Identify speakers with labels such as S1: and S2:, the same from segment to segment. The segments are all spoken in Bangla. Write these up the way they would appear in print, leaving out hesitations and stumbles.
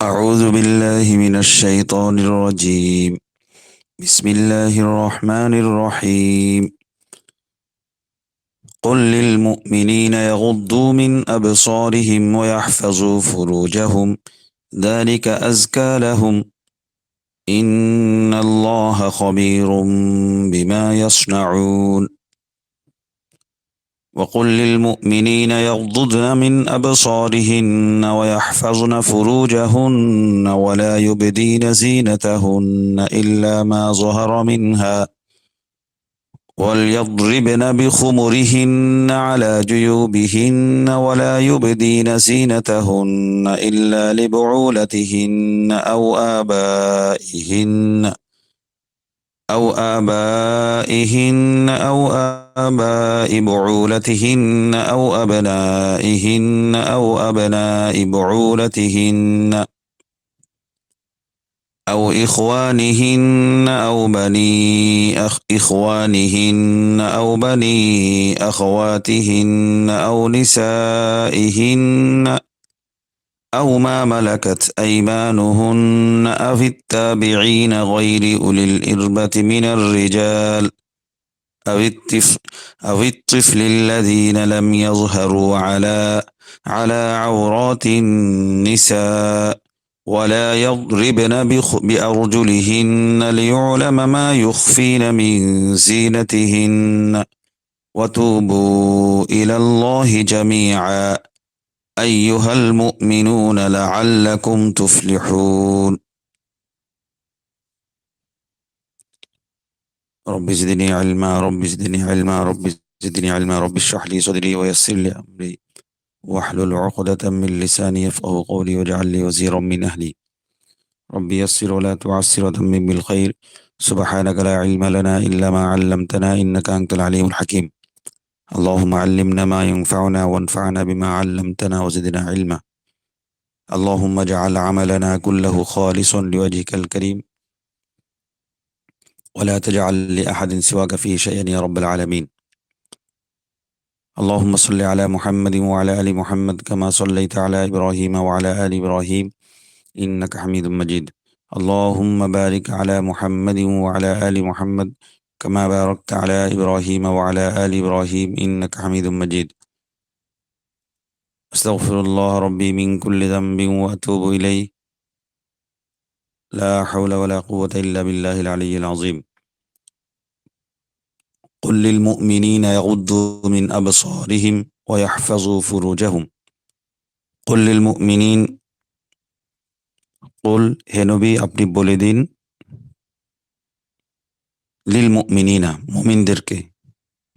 S1: أعوذ بالله من الشيطان الرجيم. بسم الله الرحمن الرحيم. قل للمؤمنين يغضوا من أبصارهم ويحفظوا فروجهم ذلك أزكى لهم إن الله خبير بما يصنعون. وقل للمؤمنين يغضضن من أبصارهن ويحفظن فروجهن ولا يبدين زينتهن إلا ما ظهر منها وليضربن بخمرهن على جيوبهن ولا يبدين زينتهن إلا لبعولتهن أو آباء بعولتهن أو أبنائهن أو أبناء بعولتهن أو إخوانهن أو بني إخوانهن أو بني أخواتهن أو نسائهن أو ما ملكت أيمانهن أو التابعين غير أولي الإربة من الرجال أو الطفل الذين لم يظهروا على عورات النساء ولا يضربن بأرجلهن ليعلم ما يخفين من زينتهن وتوبوا إلى الله جميعا أيها المؤمنون لعلكم تفلحون. رب زدني علما رب زدني علما رب زدني علما رب اشرح لي صدري ويسر لي أمري واحلل عقدة من لساني يفقه قولي واجعل لي وزيرا من أهلي رب يسر ولا تعسر وتمم بالخير سبحانك لا علم لنا إلا ما علمتنا إنك أنت العليم الحكيم. اللهم علمنا ما ينفعنا وانفعنا بما علمتنا وزدنا علما. اللهم اجعل عملنا كله خالصا لوجهك الكريم ولا تجعل لأحد سواك فيه شيئا يا رب العالمين. اللهم صل على محمد وعلى آل محمد كما صليت على إبراهيم وعلى آل إبراهيم إنك حميد مجيد. اللهم بارك على محمد وعلى آل محمد كما باركت على إبراهيم وعلى آل إبراهيم إنك حميد مجيد. أستغفر الله ربي من كل ذنب وأتوب إليه لا حول ولا قوة إلا بالله العلي العظيم. قل للمؤمنين يغضوا من أبصارهم ويحفظوا فروجهم. قل للمؤمنين قل হে নবী আপনি বলে দিন লিল মুমিনিনা মুমিনদেরকে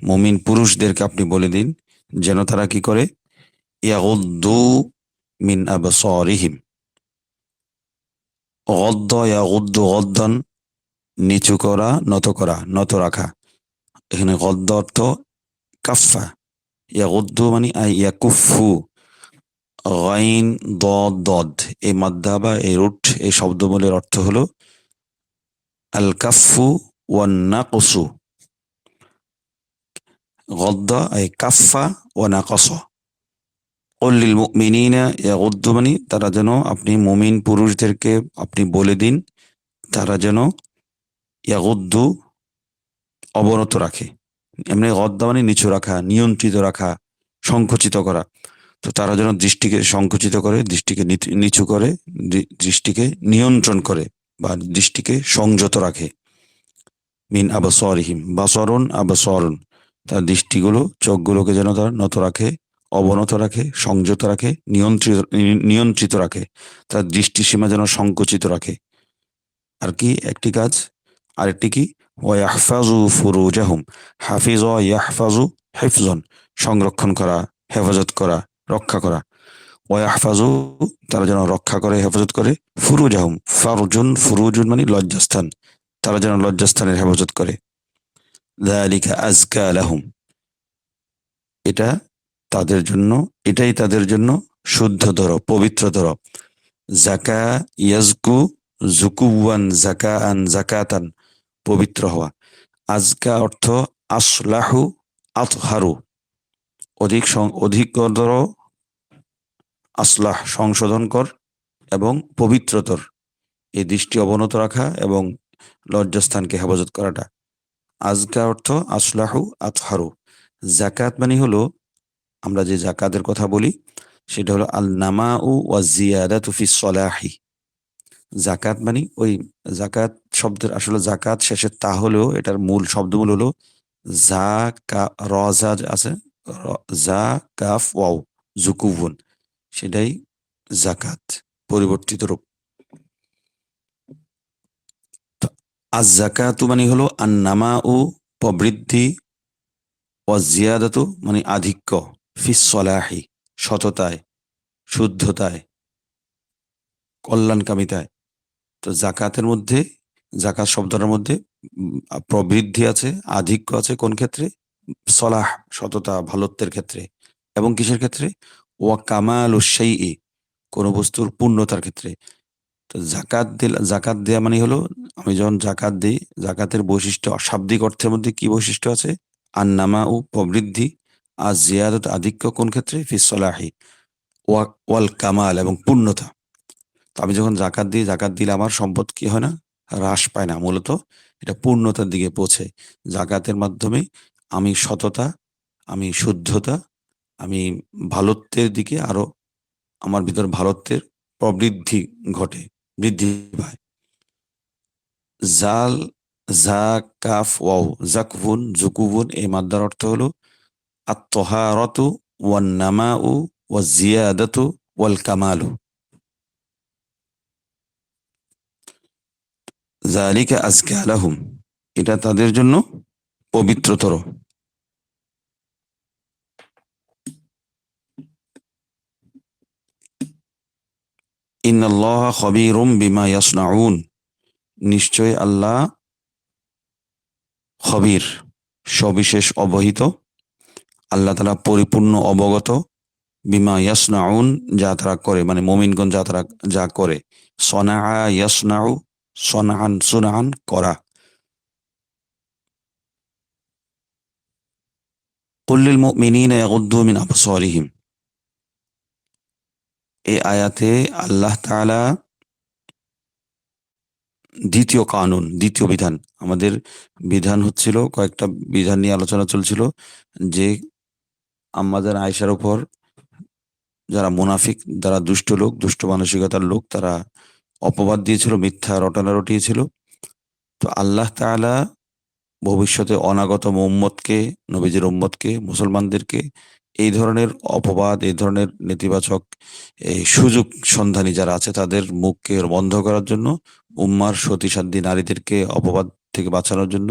S1: মুমিন পুরুষদেরকে আপনি বলে দিন যেন তারা কি করে ইয়াগুদ্দু মিন আবসারিহিম। গদ্দ ইয়াগুদ্দু গদ্দান নিচু করা নত রাখা। এখানে গদ্দ অর্থ কাফফা, ইয়াগুদ্দু মানে ইয়াকুফু, গাইন দদ এই মাদ্দা বা এই রুট এই শব্দমূলের অর্থ হলো আল কাফু ওয়ান নাকসু। গদ্দা এই কাফা ওয়া নাকস। কুল লিল মুমিনিনা ইয়াগুদ্দু মানে তারা যেন আপনি মুমিন পুরুষদেরকে আপনি বলে দিন তারা যেন ইয়াগুদ্দু অবনত রাখে। এমনি গদ্দা মানে নিচু রাখা, নিয়ন্ত্রিত রাখা, সংকুচিত করা। তো তারা যেন দৃষ্টিকে সংকুচিত করে, দৃষ্টিকে নিচু করে, দৃষ্টিকে নিয়ন্ত্রণ করে বা দৃষ্টিকে সংযত রাখে। মিন আবসারিহিম বাসরুন আবসারুন তার দৃষ্টিগুলো চোখগুলোকে যেন তারা নত রাখে, অবনত রাখে, সংযত রাখে, নিয়ন্ত্রিত রাখে, তার দৃষ্টিসীমা যেন সংকুচিত রাখে। আর কি একটি কাজ, আরেকটি কি ওয়াহফাজু ফুরুজাহুম। হাফিজ ইয়াহফাজু হিফজন সংরক্ষণ করা, হেফাজত করা, রক্ষা করা। ওয়াহফাজু তারা যেন রক্ষা করে, হেফাজত করে। ফুরুজাহুম ফুরুজুন মানে লজ্জাস্থান, তারা যেন লজ্জাস্থানের হেফাজত করে। যালিকা আজকা লাহুম এটা তাদের জন্য, এটাই তাদের জন্য শুদ্ধতর, পবিত্রতর। জাকা ইয়াজকু জুকুওয়ান জাকাআন জাকাতান পবিত্র হওয়া। আজকা অর্থ আসলাহু আতহারু অধিকতর, আসলাহ সংশোধন কর এবং পবিত্রতর, এই দৃষ্টি অবনত রাখা এবং লজ্জাস্থানকে হেফাজত করাটা। আজকা অর্থ আসলাহু আতহারু। জাকাত মানে হলো, আমরা যে জাকাতের কথা বলি সেটা হলো আল নামাউ ওয়া জিয়াদাতু ফিস সলাহি। জাকাত মানে ওই জাকাত শব্দের আসলে জাকাত শেষে তা হলেও এটার মূল শব্দমূল হলো জা কা র জা আছে, জা কাফ ওয়াও জুকুবুন, সেটাই জাকাত পরিবর্তিত রূপ। আজ জাকাতু মানে হলো আন্নামা ও প্রবৃদ্ধি, অজিয়াদাতু মানে আধিক্য, ফিস সলাহি সততায়, শুদ্ধতায়, কল্যাণকামিতায়। তো জাকাতের মধ্যে, জাকাত শব্দটার মধ্যে প্রবৃদ্ধি আছে, আধিক্য আছে কোন ক্ষেত্রে? সলাহ সততা ভালোত্বের ক্ষেত্রে। এবং কিসের ক্ষেত্রে? ওয়া কামাল শাইই কোন বস্তুর পূর্ণতার ক্ষেত্রে। তো জাকাত দেয়া মানে হলো, আমি যখন জাকাত দিই, জাকাতের বৈশিষ্ট্য শাব্দিক অর্থের মধ্যে কি বৈশিষ্ট্য আছে? আন্নামা ও প্রবৃদ্ধি, আর জিয়াদত আধিক্য কোন ক্ষেত্রে? ফিস সলাহি, ওয়াল কামাল এবং পূর্ণতা। তো আমি যখন জাকাত দিই, জাকাত দিলে আমার সম্পদ কি হয় না, হ্রাস পায় না, মূলত এটা পূর্ণতার দিকে পৌঁছে। জাকাতের মাধ্যমে আমি সততা, আমি শুদ্ধতা, আমি ভালোত্বের দিকে আরো, আমার ভিতর ভালোত্বের প্রবৃদ্ধি ঘটে, বৃদ্ধি পায়। জাল, জা কাফ ওয়াও জাকভুন জুকুবুন, এই মাদ্দার অর্থ হলো আত্মহারতু ওয়ান নামাউ ওয়া জিয়াদাতু ওয়াল কামালু। যালিকা আজকা লাহুম, এটা তাদের জন্য পবিত্রতর। ইন্নাল্লাহা খবীরুম বিমা ইয়াসনাউন, নিশ্চয় আল্লাহ খবীর সবিশেষ অবহিত, আল্লাহ তাআলা পরিপূর্ণ অবগত, বিমা ইয়াসনাউন যা তারা করে, মানে মুমিনগণ যা তারা যা করে। সনা ইয়াসনাউ, সনাআন সুনাআন করা। কুল লিল মুমিনিনা ইয়াগুদ্দু মিন আবসারিহিম, এই আয়াতে আল্লাহ তাআলা দ্বিতীয় কানুন, দ্বিতীয় বিধান, আমাদের বিধান হচ্ছিল কয়েকটা বিধান নিয়ে আলোচনা চলছিল, যে আম্মাজান আয়েশার উপর যারা মুনাফিক, যারা দুষ্ট লোক, দুষ্ট মানসিকতার লোক, তারা অপবাদ দিয়েছিল, মিথ্যা রটনা রটিয়েছিল। তো আল্লাহ তাআলা ভবিষ্যতে অনাগত উম্মতকে, নবীজির উম্মতকে, মুসলমানদেরকে এই ধরনের অপবাদ, এই ধরনের নেতিবাচক এই সুযোগ সন্ধানী যারা আছে তাদের মুখকে বন্ধ করার জন্য, উম্মার সতীসাধ্যী নারীদেরকে অপবাদ থেকে বাঁচানোর জন্য,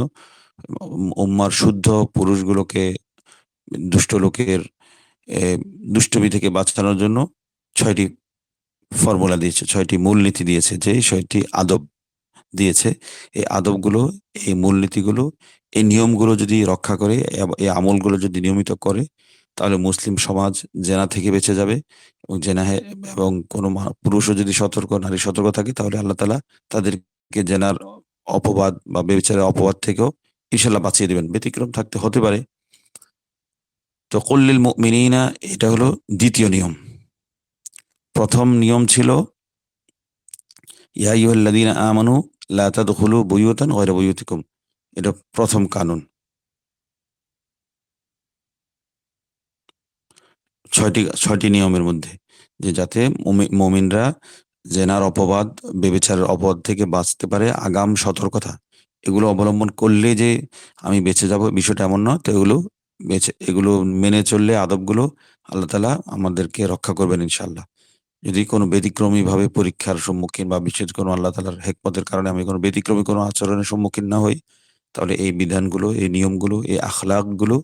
S1: উম্মার শুদ্ধ পুরুষগুলোকে দুষ্ট লোকের এ, দুষ্টমি থেকে বাঁচানোর জন্য 6টি ফর্মুলা দিয়েছে, 6টি মূলনীতি দিয়েছে, যে 6টি আদব দিয়েছে। এই আদবগুলো, এই মূলনীতিগুলো, এই নিয়মগুলো যদি রক্ষা করে, এই আমলগুলো যদি নিয়মিত করে, তাহলে মুসলিম সমাজ জেনা থেকে বেঁচে যাবে। এবং এবং কোনো পুরুষও যদি সতর্ক, নারী সতর্ক থাকে, তাহলে আল্লাহ তাআলা তাদেরকে জেনার অপবাদ বা বেবিচারের অপবাদ থেকেও ইনশাল্লাহ বাঁচিয়ে দিবেন। ব্যতিক্রম থাকতে হতে পারে। তো কুল্লিল মুমিনিনা, এটা হলো দ্বিতীয় নিয়ম। প্রথম নিয়ম ছিল ইয়া আইয়ুহাল্লাযীনা আমানু লা তাদখুলু বুয়ুতান গায়রা বুয়ুতিকুম, এটা প্রথম কানুন। 6টি নিয়মের মধ্যে, যে যাতে মুমিনরা জেনার অপবাদ, ব্যভিচারের অপবাদ থেকে বাঁচতে পারে, আগাম সতর্কতা, এগুলো অবলম্বন করলে যে আমি বেঁচে যাব, বিষয়টা এমন নয়। তো এগুলো মেনে চললে, আদবগুলো, আল্লাহ তাআলা আমাদেরকে রক্ষা করবেন ইনশাআল্লাহ। যদি কোনো ব্যতিক্রমী ভাবে পরীক্ষার সম্মুখীন বা বিশেষ কোনো আল্লাহ তাআলার হেকমতের কারণে আমি কোনো ব্যতিক্রমী কোনো আচরণের সম্মুখীন না হই, তাহলে এই বিধানগুলো, এই নিয়মগুলো, এই আখলাকগুলো,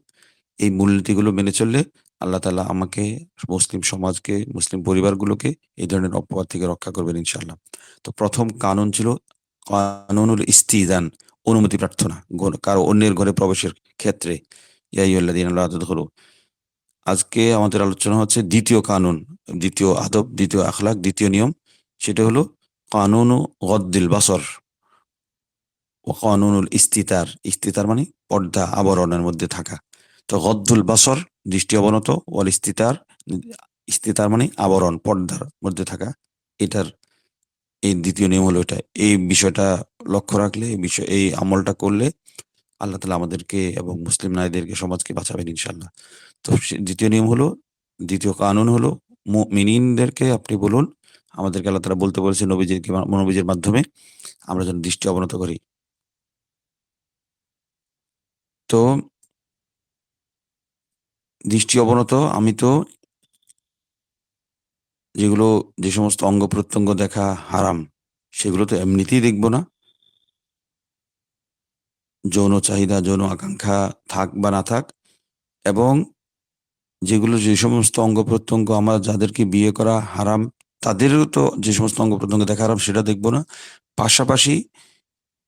S1: এই মূলনীতিগুলো মেনে চললে আল্লাহ তাআলা আমাকে, মুসলিম সমাজকে, মুসলিম পরিবারগুলোকে এই ধরনের অপবাদ থেকে রক্ষা করবেন ইনশাআল্লাহ। তো প্রথম কানুন ছিল কানুনুল ইস্তিজান, অনুমতি প্রার্থনা কারো অন্যের ঘরে প্রবেশের ক্ষেত্রে। ইয়া আইয়ুহাল্লাযীনা লা তাদখুলু। আজকে আমাদের আলোচনা হচ্ছে দ্বিতীয় কানুন, দ্বিতীয় আদব, দ্বিতীয় আখলাক, দ্বিতীয় নিয়ম। সেটা হলো কানুনু গদ্দিল বাসর ও কানুনুল ইস্তিতার। ইস্তিতার মানে পর্দা, আবরণের মধ্যে থাকা। তো গদ্দুল বাসর দৃষ্টি অবনত, ওয়াল ইস্তিতার, ইস্তিতার মানে আবরণ, পর্দার মধ্যে থাকা। এটার এই দ্বিতীয় নিয়ম হলো এটা। এই বিষয়টা লক্ষ্য রাখলে, এই আমলটা করলে আল্লাহ তালা আমাদেরকে এবং মুসলিম নারীদেরকে, সমাজকে বাঁচাবেন ইনশাল্লাহ। তো দ্বিতীয় নিয়ম হলো, দ্বিতীয় কানুন হলো, মুমিনিনদেরকে আপনি বলুন, আমাদেরকে আল্লাহ তালা বলতে বলেছে নবীজির মাধ্যমে, আমরা যেন দৃষ্টি অবনত করি। তো দৃষ্টি অবনত, আমি তো যেগুলো, যে সমস্ত অঙ্গ প্রত্যঙ্গ দেখা হারাম, সেগুলো তো এমনিতেই দেখবো না। যৌন চাহিদা, যৌন আকাঙ্ক্ষা থাক বা না থাক, এবং যেগুলো, যে সমস্ত অঙ্গ প্রত্যঙ্গ আমার যাদেরকে বিয়ে করা হারাম, তাদেরও তো যে সমস্ত অঙ্গ প্রত্যঙ্গ দেখা হারাম সেটা দেখবো না। পাশাপাশি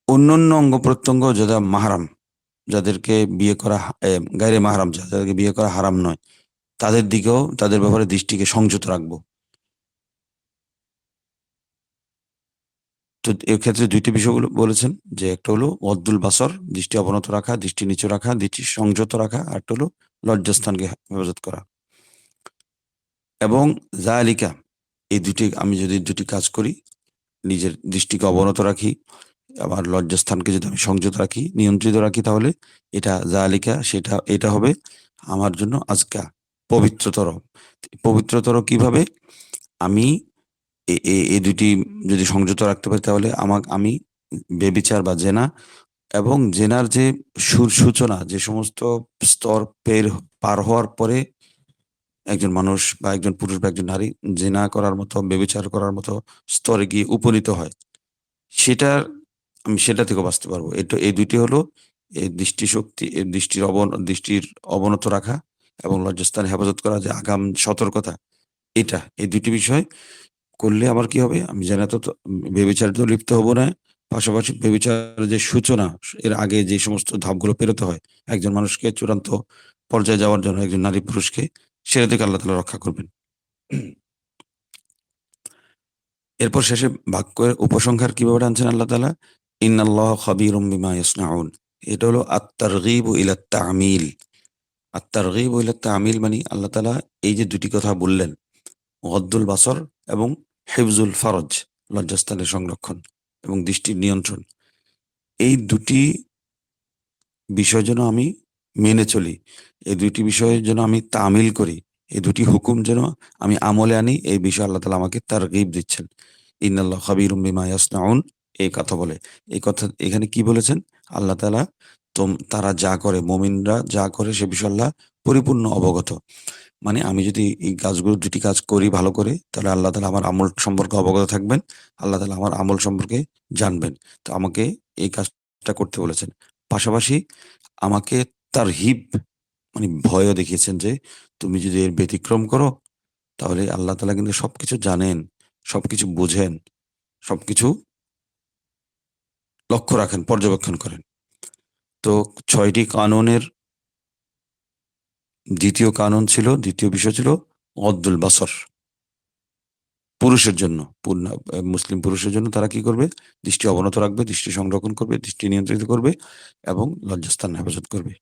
S1: অন্যান্য অঙ্গ প্রত্যঙ্গ যারা মাহারাম, যাদেরকে বিয়ে করা গায়রে মাহারাম, যাদেরকে বিয়ে করা হারাম নয়, তাদের দিকেও, তাদের ব্যাপারে দৃষ্টিকে সংযত রাখবো। তো এর ক্ষেত্রে দুইটি বিষয়গুলো বলেছেন, যে একটা হলো অদ্দুল বাসর, দৃষ্টি অবনত রাখা, দৃষ্টি নিচু রাখা, দৃষ্টি সংযত রাখা, আর একটা হলো লজ্জাস্থানকে হেফাজত করা। এবং জালিকা, এই দুটি, আমি যদি দুটি কাজ করি, নিজের দৃষ্টিকে অবনত রাখি, আমার লজ্জাস্থানকে যদি আমি সংযত রাখি, নিয়ন্ত্রিত রাখি, তাহলে এটা জালিকা, সেটা, এটা হবে আমার জন্য আজকা, পবিত্রতর। পবিত্রতর কিভাবে? আমি এই দুটি যদি সংযত রাখতে পারি, তাহলে আমি বেবিচার বা জেনা, এবং জেনার যে সূচনা, যে সমস্ত স্তর পার হওয়ার পরে একজন মানুষ বা একজন পুরুষ বা একজন নারী জেনা করার মতো, বেবিচার করার মতো স্তরে গিয়ে উপনীত হয়, সেটার, আমি সেটা থেকে বাঁচতে পারবো। এটা, এই দুইটি হলো এই দৃষ্টিশক্তি, এই দৃষ্টির অবনত রাখা এবং লজ্জাস্থানে হেফাজত করা, যে আগাম সতর্কতা, এটা, এই দুটি বিষয় করলে আমার কি হবে? আমি জানি তো, বেবিচারে তো লিপ্ত হব না। পাশাপাশি বেবিচারের যে সূচনা, এর আগে যে সমস্ত ধাপগুলো পেরোতে হয় একজন মানুষকে চূড়ান্ত পর্যায়ে যাওয়ার জন্য, একজন নারী পুরুষকে, সেটা থেকে আল্লাহ তাআলা রক্ষা করবেন। এরপর শেষে বাক্যের উপসংহার কিভাবে আনছেন আল্লাহ তাআলা? ইন্নাল্লাহা খাবীরুম বিমা ইয়াসনাউন। এটা হলো আত-তারগীবু ইলা তামিল। আত-তারগীবু ইলা তামিল মানে আল্লাহ তাআলা এই যে দুটি কথা বললেন, গদ্দুল বাসর এবং হিফজুল ফারজ, লজ্জাস্থানের সংরক্ষণ এবং দৃষ্টির নিয়ন্ত্রণ, এই দুটি বিষয় যেন আমি মেনে চলি, এই দুটি বিষয়ের জন্য আমি তামিল করি, এই দুটি হুকুম যেন আমি আমলে আনি, এই বিষয়ে আল্লাহ তাআলা আমাকে তারগীব দিচ্ছেন। ইন্নাল্লাহ খাবীরুম বিমা ইয়াসনাউন, এই কথা বলে, এই কথা এখানে কি বলেছেন আল্লাহ তাআলা? তারা যা করে, মুমিনরা যা করে, সে বিষয়ে আল্লাহ পরিপূর্ণ অবগত। মানে আমি যদি এই কাজগুলো, দুটি কাজ করি ভালো করে, তাহলে আল্লাহ তাআলা আমার আমল সম্পর্কে অবগত থাকবেন। আল্লাহ তাআলা আমার আমল সম্পর্কে জানবেন। তো আমাকে এই কাজটা করতে বলেছেন। পাশাপাশি আমাকে তারহিব, মানে ভয়ও দেখিয়েছেন, যে তুমি যদি এর ব্যতিক্রম করো, তাহলে আল্লাহ তাআলা কিন্তু সবকিছু জানেন, সবকিছু বুঝেন, সবকিছু লক্ষ্য রাখেন, পর্যবেক্ষণ করেন। তো ৬ টি কানুনের দ্বিতীয় বিষয় ছিল গদ্দুল বাসর। পুরুষের জন্য, মুসলিম পুরুষের জন্য তারা কি করবে? দৃষ্টি অবনত রাখবে, দৃষ্টি সংরক্ষণ করবে, দৃষ্টি নিয়ন্ত্রিত করবে এবং লজ্জাস্থান হেফাজত করবে।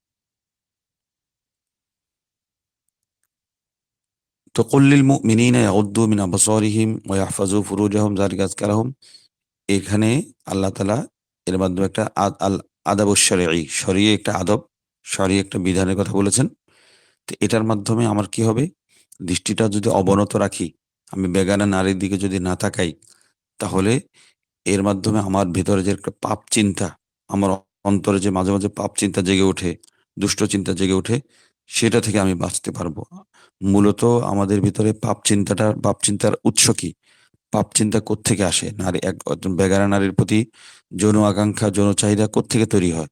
S1: তো কুল্লিল মুমিনিনা ইয়াগুদ্দু মিন আবসারিহিম ওয়া ইয়াহফাযু ফুরুজাহুম যালিকা আযকা লাহুম। এখানে আল্লাহ তাআলা এর মাধ্যমে একটা আদাবুশ শরঈ, শরঈ একটা আদব, শরঈ একটা বিধানের কথা বলেছেন। তো এটার মাধ্যমে আমার কি হবে? দৃষ্টিটা যদি অবনত রাখি, আমি বেগানা নারীর দিকে যদি না তাকাই, তাহলে এর মাধ্যমে আমার ভেতরে যে একটা পাপ চিন্তা, আমার অন্তরে যে মাঝে, মাঝে পাপ চিন্তা জেগে ওঠে, দুষ্ট চিন্তা জেগে ওঠে, সেটা থেকে আমি বাঁচতে পারবো। মূলত আমাদের ভিতরে পাপ চিন্তার উৎস কি? পাপ চিন্তা কোত্থেকে আসে? একজন বেগারা নারীর প্রতি যৌন আকাঙ্ক্ষা, যৌন চাহিদা কোত্থেকে তৈরি হয়?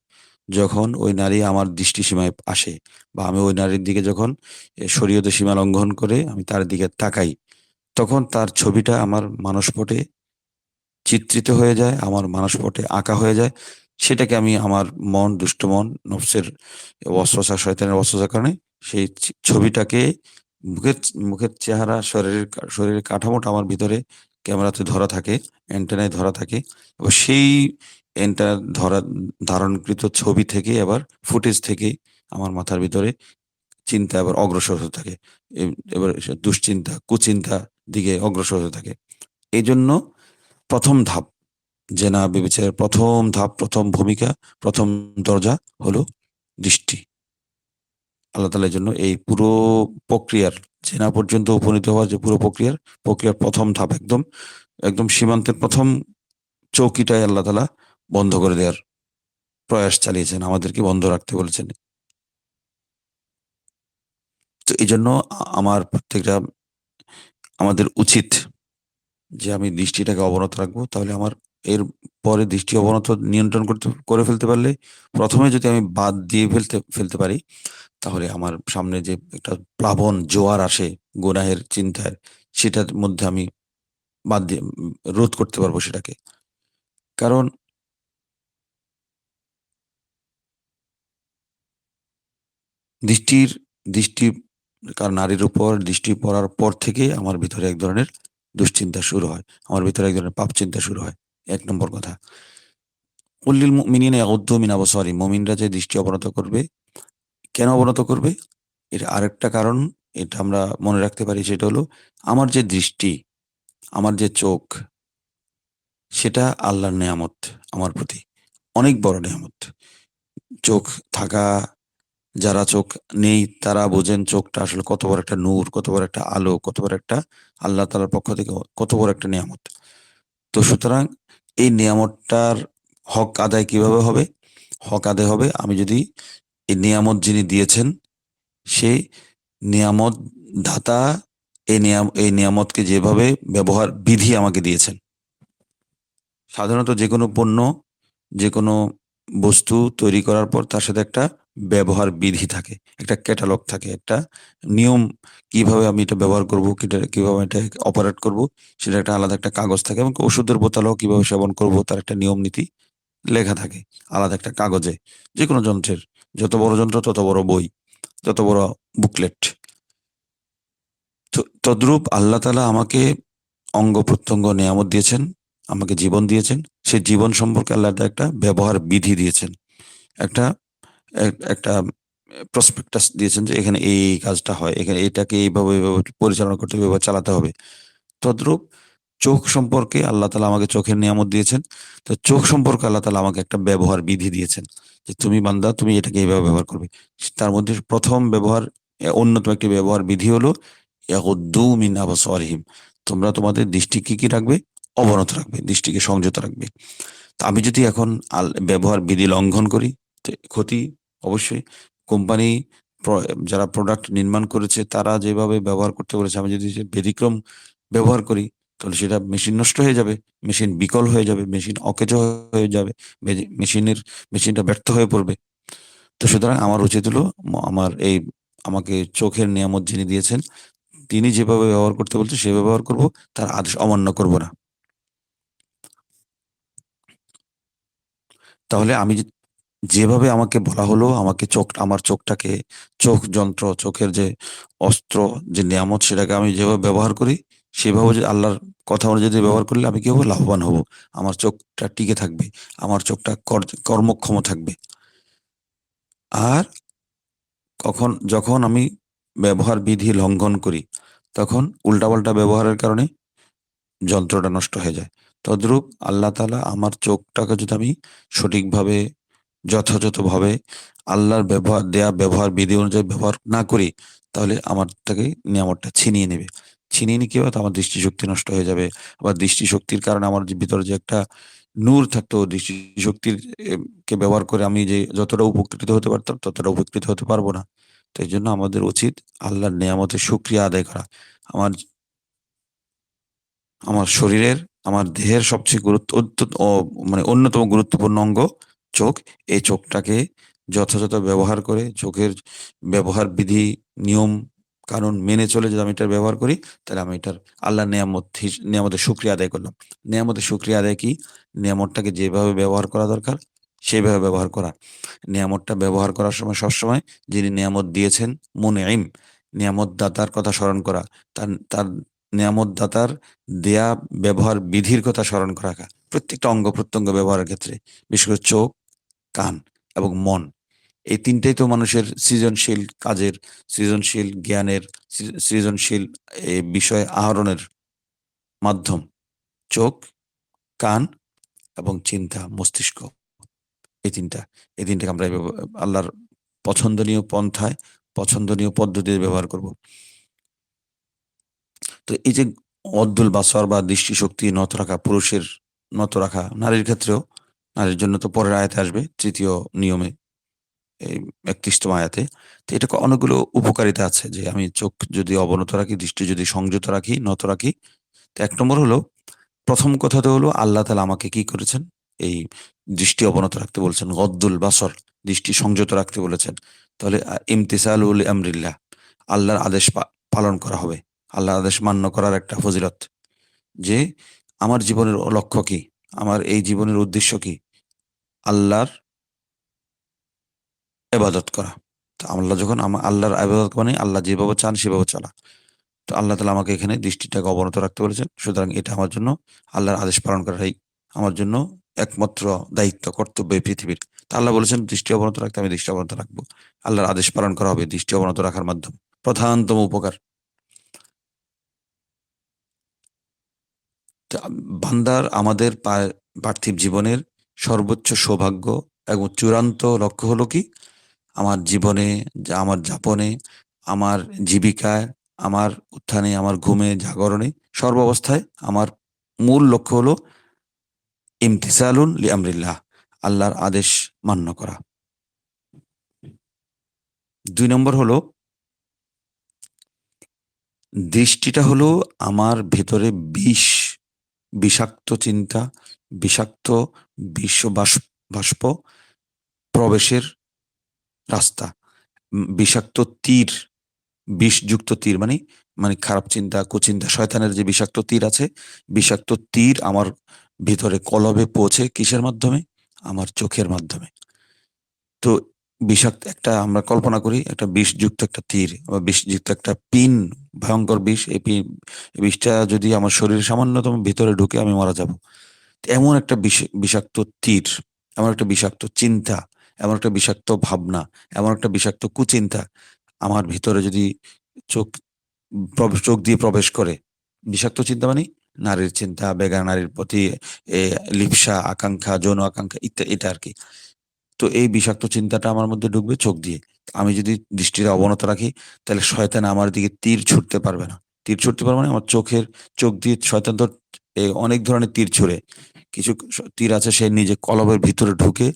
S1: যখন ওই নারী আমার দৃষ্টিসীমায় আসে, বা আমি ওই নারীর দিকে যখন শরীয়তের সীমা লঙ্ঘন করে আমি তার দিকে তাকাই, তখন তার ছবিটা আমার মানসপটে চিত্রিত হয়ে যায়, আমার মানসপটে আঁকা হয়ে যায়। সেটাকে আমি, আমার মন, দুষ্ট মন, নফসের ওয়াসওয়াসা, শয়তানের ওয়াসওয়াসার কারণে সেই ছবিটাকে, মুখের মুখের চেহারা, শরীরের কাঠামোটা আমার ভিতরে ক্যামেরাতে ধরা থাকে, অ্যান্টেনায় ধরা থাকে। এবার সেই ধরা ধারণকৃত ছবি থেকে, আবার ফুটেজ থেকে আমার মাথার ভিতরে চিন্তা আবার অগ্রসর হতে থাকে। এবার সে দুশ্চিন্তা, কুচিন্তা দিকে অগ্রসর হতে থাকে। এজন্য প্রথম ধাপ, জেনা ব্যভিচারের প্রথম ধাপ, প্রথম ভূমিকা, প্রথম দরজা হলো দৃষ্টি। আল্লাহ তাআলার জন্য এই পুরো প্রক্রিয়ার, জেনা পর্যন্ত উপনীত হওয়ার যে পুরো প্রক্রিয়ার প্রথম ধাপ, একদম একদম সীমান্তের প্রথম চৌকিটাই আল্লাহ তাআলা বন্ধ করে দেওয়ার প্রয়াস চালিয়েছেন, আমাদেরকে বন্ধ রাখতে বলেছেন। তো এই জন্য আমার প্রত্যেকটা, আমাদের উচিত যে আমি দৃষ্টিটাকে অবনত রাখবো, তাহলে আমার এর পরে দৃষ্টি অবনত নিয়ন্ত্রণ করে ফেলতে পারলে, প্রথমে যদি আমি বাদ দিয়ে ফেলতে পারি, তাহলে আমার সামনে যে একটা প্লাবন জোয়ার আসে গুনাহের চিন্তায়, সেটার মধ্যে আমি বাদ দিয়ে রোধ করতে পারবো সেটাকে। কারণ দৃষ্টির দৃষ্টি কার নারীর উপর দৃষ্টি পড়ার পর থেকে আমার ভিতরে এক ধরনের দুশ্চিন্তা শুরু হয়, আমার ভিতরে এক ধরনের পাপ চিন্তা শুরু হয়। এক নম্বর কথা, কুল্লিল মুমিনিনা ইয়াগুদ্দু মিন আবসারিহিম, মুমিনরা যে দৃষ্টি অবনত করবে, কেন অবনত করবে? এর আরেকটা কারণ, এটা আমরা মনে রাখতে পারি, সেটা হলো আমার যে দৃষ্টি, আমার যে চোখ, সেটা আল্লাহর নেয়ামত আমার প্রতি, অনেক বড় নেয়ামত। চোখ থাকা, যারা চোখ নেই তারা বোঝেন চোখটা আসলে কত বড় একটা নূর, কত বড় একটা আলো, কত বড় একটা আল্লাহ তাআলার পক্ষ থেকে কত বড় একটা নেয়ামত। তো সুতরাং এই নেয়ামতটার হক আদায় কিভাবে হবে? হক আদায় হবে আমি যদি এই নেয়ামত যিনি দিয়েছেন, সেই নিয়ামত দাতা এই নিয়ামতকে যেভাবে ব্যবহার বিধি আমাকে দিয়েছেন। সাধারণত যেকোনো পণ্য, যেকোনো বস্তু তৈরি করার পর তার সাথে একটা ব্যবহার বিধি থাকে, একটা ক্যাটালগ থাকে, একটা নিয়ম, কিভাবে আমি এটা ব্যবহার করব, কিভাবে এটা অপারেট করব, সেটা একটা আলাদা একটা কাগজ থাকে। এবং ওষুধের বোতলও কিভাবে সেবন করব, তার একটা নিয়ম নীতি লেখা থাকে আলাদা একটা কাগজে। যেকোনো যন্ত্রের, যত বড় যন্ত্র তত বড় বই, তত বড় বুকলেট। তো তদ্রূপ আল্লাহ তাআলা আমাকে অঙ্গ প্রত্যঙ্গ নেয়ামত দিয়েছেন, আমাকে জীবন দিয়েছেন। সেই জীবন সম্পর্কে আল্লাহ তাআলা একটা ব্যবহার বিধি দিয়েছেন। একটা একটা প্রসপেক্টাস দিয়েছেন যে এখানে এই কাজটা হয়। এখানে এটাকে এইভাবে পরিচালনা করতে হবে, এভাবে চালাতে হবে। তদ্রূপ চোখ সম্পর্কে আল্লাহ তাআলা আমাকে চোখের নিয়ামত দিয়েছেন। তো চোখ সম্পর্কে আল্লাহ তাআলা আমাকে একটা ব্যবহার বিধি দিয়েছেন। যে তুমি বান্দা, তুমি এটাকে এইভাবে ব্যবহার করবে। তার মধ্যে প্রথম ব্যবহার, অন্যতম একটি ব্যবহার বিধি হলো ইয়াগুদ্দু মিন আবসারিহিম। তোমরা তোমাদের দৃষ্টি কি রাখবে? অবনত রাখবে। দৃষ্টিকে সংযত রাখবে। তো আমি যদি এখন ব্যবহার বিধি লঙ্ঘন করি, তো ক্ষতি অবশ্যই। কোম্পানি, যারা প্রোডাক্ট নির্মাণ করেছে তারা যেভাবে ব্যবহার করতে বলেছে, আমি যদি সে ব্যতিক্রম ব্যবহার করি, তাহলে সেটা মেশিন নষ্ট হয়ে যাবে, মেশিন বিকল হয়ে যাবে, মেশিন অকেজো হয়ে যাবে, মেশিনটা ব্যর্থ হয়ে পড়বে। তো সুতরাং আমার উচিত হলো আমার এই, আমাকে চোখের নিয়ামত যিনি দিয়েছেন, তিনি যেভাবে ব্যবহার করতে বলছেন সে ব্যবহার করব, তার আদেশ অমান্য করব না। তাহলে আমি যেভাবে আমাকে বলা হলো, আমাকে আমার চোখটাকে, চোখ যন্ত্র, চোখের যে অস্ত্র, যে নিয়ামত, সেটাকে আমি যেভাবে ব্যবহার করি, সেভাবে যে আল্লাহর কথা অনুযায়ী যদি ব্যবহার করলে আমি কি হবো? লাভবান হব। আমার চোখটা টিকে থাকবে, আমার চোখটা কর্মক্ষম থাকবে। আর যখন আমি ব্যবহার বিধি লঙ্ঘন করি, তখন উল্টাপাল্টা ব্যবহারের কারণে যন্ত্রটা নষ্ট হয়ে যায়। তদ্রূপ আল্লাহ তাআলা আমার চোখটাকে যদি আমি সঠিকভাবে, যথাযথভাবে আল্লাহর ব্যবহার বিধি অনুযায়ী ব্যবহার না করি, তাহলে আমার থেকে নিয়ামতটা ছিনিয়ে নেবে। ছিনিয়ে নিয়ে কি হবে? আমার দৃষ্টিশক্তি নষ্ট হয়ে যাবে। আবার দৃষ্টিশক্তির কারণে আমার যে ভিতরে যে একটা নূর থাকতো, দৃষ্টিশক্তির কে ব্যবহার করে আমি যে যতটা উপকৃত হতে পারতাম, ততটা উপকৃত হতে পারবো না। তো এইজন্য আমাদের উচিত আল্লাহর নেয়ামতের শুকরিয়া আদায় করা। আমার আমার শরীরের, আমার দেহের সবচেয়ে মানে অন্যতম গুরুত্বপূর্ণ অঙ্গ চোখ। এই চোখটাকে যথাযথ ব্যবহার করে, চোখের ব্যবহার বিধি, নিয়ম কানুন মেনে চলে যদি আমি এটার ব্যবহার করি, তাহলে আমি এটার আল্লাহর নেয়ামতের শুকরিয়া আদায় করলাম। নেয়ামতের শুকরিয়া আদায় কি? নেয়ামতটাকে যেভাবে ব্যবহার করা দরকার সেভাবে ব্যবহার করা। নেয়ামতটা ব্যবহার করার সময় সবসময় যিনি নেয়ামত দিয়েছেন, মুনঈম, নেয়ামত দাতার কথা স্মরণ করা। তার তার নেয়ামত দাতার দেয়া ব্যবহার বিধির কথা স্মরণ করা। প্রত্যেকটা অঙ্গ প্রত্যঙ্গ ব্যবহারের ক্ষেত্রে, বিশেষ করে চোখ, কান এবং মন। এই ৩ টাই তো মানুষের সৃজনশীল কাজের, সৃজনশীল জ্ঞানের, সৃজনশীল বিষয় আহরণের মাধ্যম। চোখ, কান এবং চিন্তা, মস্তিষ্ক, এই তিনটা এই তিনটাকে আমরা আল্লাহর পছন্দনীয় পন্থায়, পছন্দনীয় পদ্ধতিতে ব্যবহার করব। তো এই যে অদ্দুল বাসর বা দৃষ্টিশক্তি নত রাখা, পুরুষের নত রাখা, নারীর ক্ষেত্রেও, নারীর জন্য তো পরের আয়াতে আসবে, তৃতীয় নিয়মে, এই 31তম আয়াতে। তো এটা অনেকগুলো উপকারিতা আছে, যে আমি চোখ যদি অবনত রাখি, দৃষ্টি যদি সংযত রাখি, নত রাখি। তো 1 নম্বর হলো, প্রথম কথা তো হলো আল্লাহ তাআলা আমাকে কি করেছেন? এই দৃষ্টি অবনত রাখতে বলছেন, গদ্দুল বাসর, দৃষ্টি সংযত রাখতে বলেছেন। তাহলে ইমতিসালুল আমরিল্লাহ, আল্লাহর আদেশ পালন করা হবে। আল্লাহর আদেশ মান্য করার একটা ফজিলত, যে আমার জীবনের লক্ষ্য কি? আমার এই জীবনের উদ্দেশ্য কি? আল্লাহর ইবাদত করা। তো আল্লাহ যখন আল্লাহর ইবাদত মানে আল্লাহ যেভাবে চান সেভাবে চলা। তো আল্লাহ তাআলা আমাকে এখানে দৃষ্টিটাকে অবনত রাখতে বলেছেন। সুতরাং এটা আমার জন্য, আল্লাহর আদেশ পালন করাটাই আমার জন্য একমাত্র দায়িত্ব, কর্তব্য এই পৃথিবীর। তো আল্লাহ বলেছেন দৃষ্টি অবনত রাখতে, আমি দৃষ্টি অবনত রাখবো। আল্লাহর আদেশ পালন করা হবে দৃষ্টি অবনত রাখার মাধ্যমে। প্রধানতম উপকার। তা বান্দার, আমাদের পার্থিব জীবনের সর্বোচ্চ সৌভাগ্য এবং চূড়ান্ত লক্ষ্য হলো কি? আমার জীবনে, আমার যাপনে, আমার জীবিকায়, আমার উত্থানে, আমার ঘুমে, জাগরণে, সর্বাবস্থায় আমার মূল লক্ষ্য হলো ইমতিসালুন লিআমরিল্লাহ, আল্লাহর আদেশ মান্য করা। 2 নম্বর হলো, দৃষ্টিটা হলো আমার ভেতরে বিষাক্ত চিন্তা, বিষাক্ত বাষ্প প্রবেশের রাস্তা। বিষাক্ত তীর, বিষযুক্ত তীর মানে, খারাপ চিন্তা, কুচিন্তা, শয়তানের যে বিষাক্ত তীর আছে, বিষাক্ত তীর আমার ভিতরে কলবে পৌঁছে কিসের মাধ্যমে? আমার চোখের মাধ্যমে। তো বিষাক্ত একটা, আমরা কল্পনা করি একটা বিষযুক্ত একটা তীর বা বিষযুক্ত একটা পিন, ভয়ঙ্কর বিষ। এই বিষটা যদি আমার শরীরে সামান্যতম ভিতরে ঢুকে, আমি মারা যাব। এমন একটা বিষাক্ত তীর, এমন একটা বিষাক্ত চিন্তা, এমন একটা বিষাক্ত ভাবনা, এমন একটা বিষাক্ত কুচিন্তা আমার ভিতরে যদি চোখ চোখ দিয়ে প্রবেশ করে। বিষাক্ত চিন্তা মানে নারীর চিন্তা, বেগানা নারীর প্রতি এ লিপ্সা, আকাঙ্ক্ষা, যৌন আকাঙ্ক্ষা, এটা আর কি। তো এই বিষাক্ত চিন্তাটা আমার মধ্যে ঢুকবে চোখ দিয়ে। আমি যদি দৃষ্টির অবনত রাখি, তাহলে শয়তান আমার দিকে তীর ছুটতে পারবে না। তীর ছুটতে পারবে মানে আমার চোখ দিয়ে শয়তান তো অনেক ধরনের তীর ছুড়ে। কিছু তীর আছে সে নিজে কলবের ভিতরে ঢুকে,